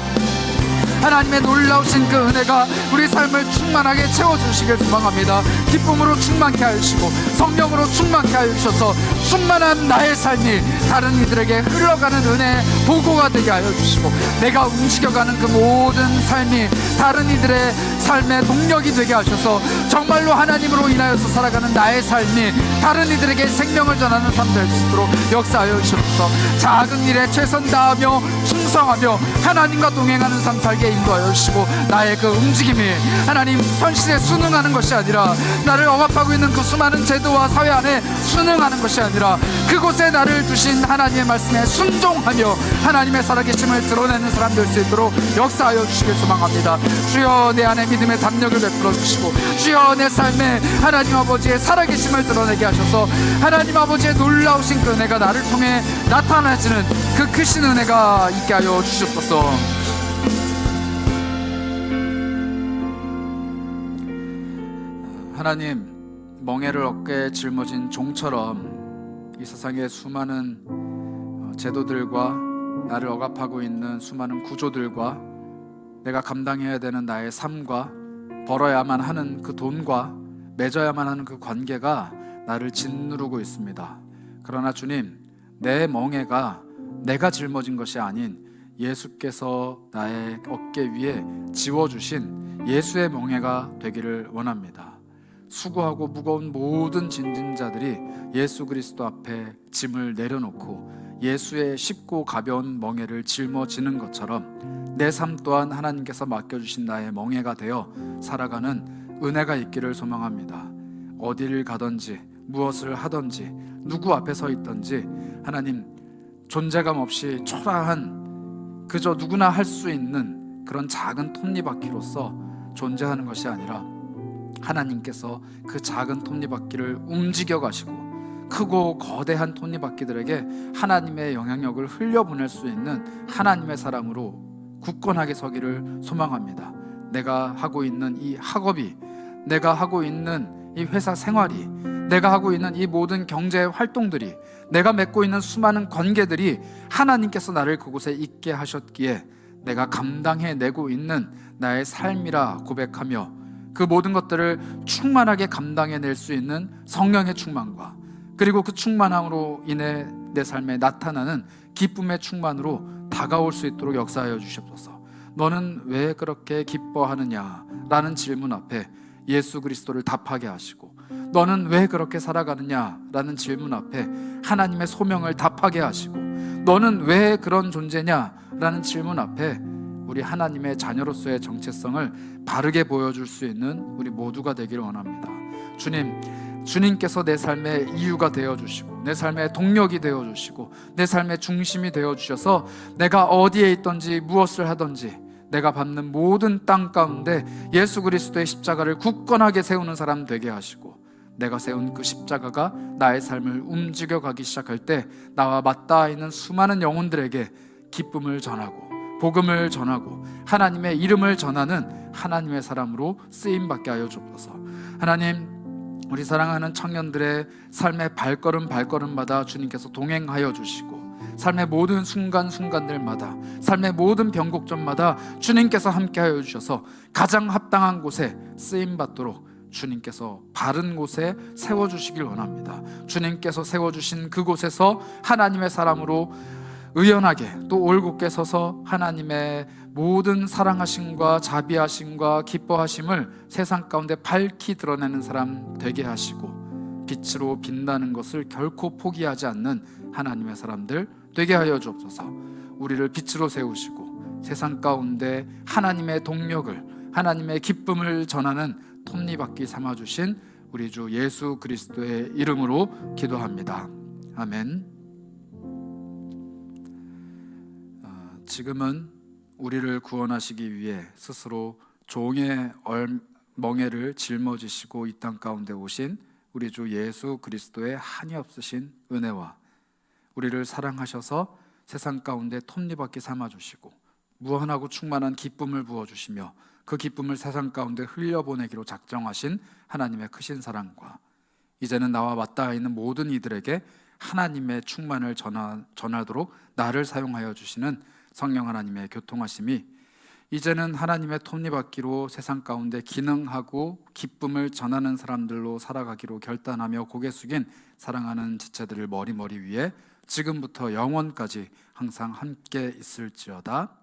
하나님의 놀라우신 그 은혜가 우리 삶을 충만하게 채워주시길 소망합니다. 기쁨으로 충만케 하시고 성령으로 충만케 하여 주셔서 충만한 나의 삶이 다른 이들에게 흘러가는 은혜의 보고가 되게 하여 주시고 내가 움직여가는 그 모든 삶이 다른 이들의 삶의 동력이 되게 하셔서 정말로 하나님으로 인하여서 살아가는 나의 삶이 다른 이들에게 생명을 전하는 삶 될 수 있도록 역사하여 주셔서 작은 일에 최선 다하며 충성하며 하나님과 동행하는 삶 살게 인도하여 주시고 나의 그 움직임이 하나님 현실에 순응하는 것이 아니라 나를 억압하고 있는 그 수많은 제도와 사회 안에 순응하는 것이 아니라 그곳에 나를 두신 하나님의 말씀에 순종하며 하나님의 살아계심을 드러내는 사람 될 수 있도록 역사하여 주시길 소망합니다. 주여 내 안에 믿음의 담력을 베풀어 주시고 주여 내 삶에 하나님 아버지의 살아계심을 드러내게 하셔서 하나님 아버지의 놀라우신 그 은혜가 나를 통해 나타나지는 그 크신 은혜가 있게 하여 주시옵소서. 하나님, 멍에를 어깨에 짊어진 종처럼 이 세상의 수많은 제도들과 나를 억압하고 있는 수많은 구조들과 내가 감당해야 되는 나의 삶과 벌어야만 하는 그 돈과 맺어야만 하는 그 관계가 나를 짓누르고 있습니다. 그러나 주님, 내 멍에가 내가 짊어진 것이 아닌 예수께서 나의 어깨 위에 지워주신 예수의 멍에가 되기를 원합니다. 수고하고 무거운 모든 짐진자들이 예수 그리스도 앞에 짐을 내려놓고 예수의 쉽고 가벼운 멍에를 짊어지는 것처럼 내 삶 또한 하나님께서 맡겨주신 나의 멍에가 되어 살아가는 은혜가 있기를 소망합니다. 어디를 가든지 무엇을 하든지 누구 앞에 서 있든지 하나님 존재감 없이 초라한 그저 누구나 할 수 있는 그런 작은 톱니바퀴로서 존재하는 것이 아니라 하나님께서 그 작은 톱니바퀴를 움직여 가시고 크고 거대한 톱니바퀴들에게 하나님의 영향력을 흘려보낼 수 있는 하나님의 사람으로 굳건하게 서기를 소망합니다. 내가 하고 있는 이 학업이, 내가 하고 있는 이 회사 생활이, 내가 하고 있는 이 모든 경제 활동들이, 내가 맺고 있는 수많은 관계들이 하나님께서 나를 그곳에 있게 하셨기에 내가 감당해내고 있는 나의 삶이라 고백하며 그 모든 것들을 충만하게 감당해낼 수 있는 성령의 충만과 그리고 그 충만함으로 인해 내 삶에 나타나는 기쁨의 충만으로 다가올 수 있도록 역사하여 주시옵소서. 너는 왜 그렇게 기뻐하느냐? 라는 질문 앞에 예수 그리스도를 답하게 하시고 너는 왜 그렇게 살아가느냐? 라는 질문 앞에 하나님의 소명을 답하게 하시고 너는 왜 그런 존재냐? 라는 질문 앞에 우리 하나님의 자녀로서의 정체성을 바르게 보여줄 수 있는 우리 모두가 되기를 원합니다. 주님께서 내 삶의 이유가 되어주시고 내 삶의 동력이 되어주시고 내 삶의 중심이 되어주셔서 내가 어디에 있든지 무엇을 하든지 내가 밟는 모든 땅 가운데 예수 그리스도의 십자가를 굳건하게 세우는 사람 되게 하시고 내가 세운 그 십자가가 나의 삶을 움직여가기 시작할 때 나와 맞닿아 있는 수많은 영혼들에게 기쁨을 전하고 복음을 전하고 하나님의 이름을 전하는 하나님의 사람으로 쓰임받게 하여 주옵소서. 하나님, 우리 사랑하는 청년들의 삶의 발걸음마다 주님께서 동행하여 주시고 삶의 모든 순간순간들마다 삶의 모든 변곡점마다 주님께서 함께하여 주셔서 가장 합당한 곳에 쓰임받도록 주님께서 바른 곳에 세워주시길 원합니다. 주님께서 세워주신 그곳에서 하나님의 사람으로 의연하게 또 올곧게 서서 하나님의 모든 사랑하심과 자비하심과 기뻐하심을 세상 가운데 밝히 드러내는 사람 되게 하시고 빛으로 빛나는 것을 결코 포기하지 않는 하나님의 사람들 되게 하여 주옵소서. 우리를 빛으로 세우시고 세상 가운데 하나님의 동력을 하나님의 기쁨을 전하는 톱니바퀴 삼아주신 우리 주 예수 그리스도의 이름으로 기도합니다. 아멘. 지금은 우리를 구원하시기 위해 스스로 종의 멍에를 짊어지시고 이 땅 가운데 오신 우리 주 예수 그리스도의 한이 없으신 은혜와 우리를 사랑하셔서 세상 가운데 톱니바퀴 삼아주시고 무한하고 충만한 기쁨을 부어주시며 그 기쁨을 세상 가운데 흘려보내기로 작정하신 하나님의 크신 사랑과 이제는 나와 맞닿아 있는 모든 이들에게 하나님의 충만을 전하도록 나를 사용하여 주시는 성령 하나님의 교통하심이 이제는 하나님의 톱니바퀴로 세상 가운데 기능하고 기쁨을 전하는 사람들로 살아가기로 결단하며 고개 숙인 사랑하는 지체들을 머리 위에 지금부터 영원까지 항상 함께 있을지어다.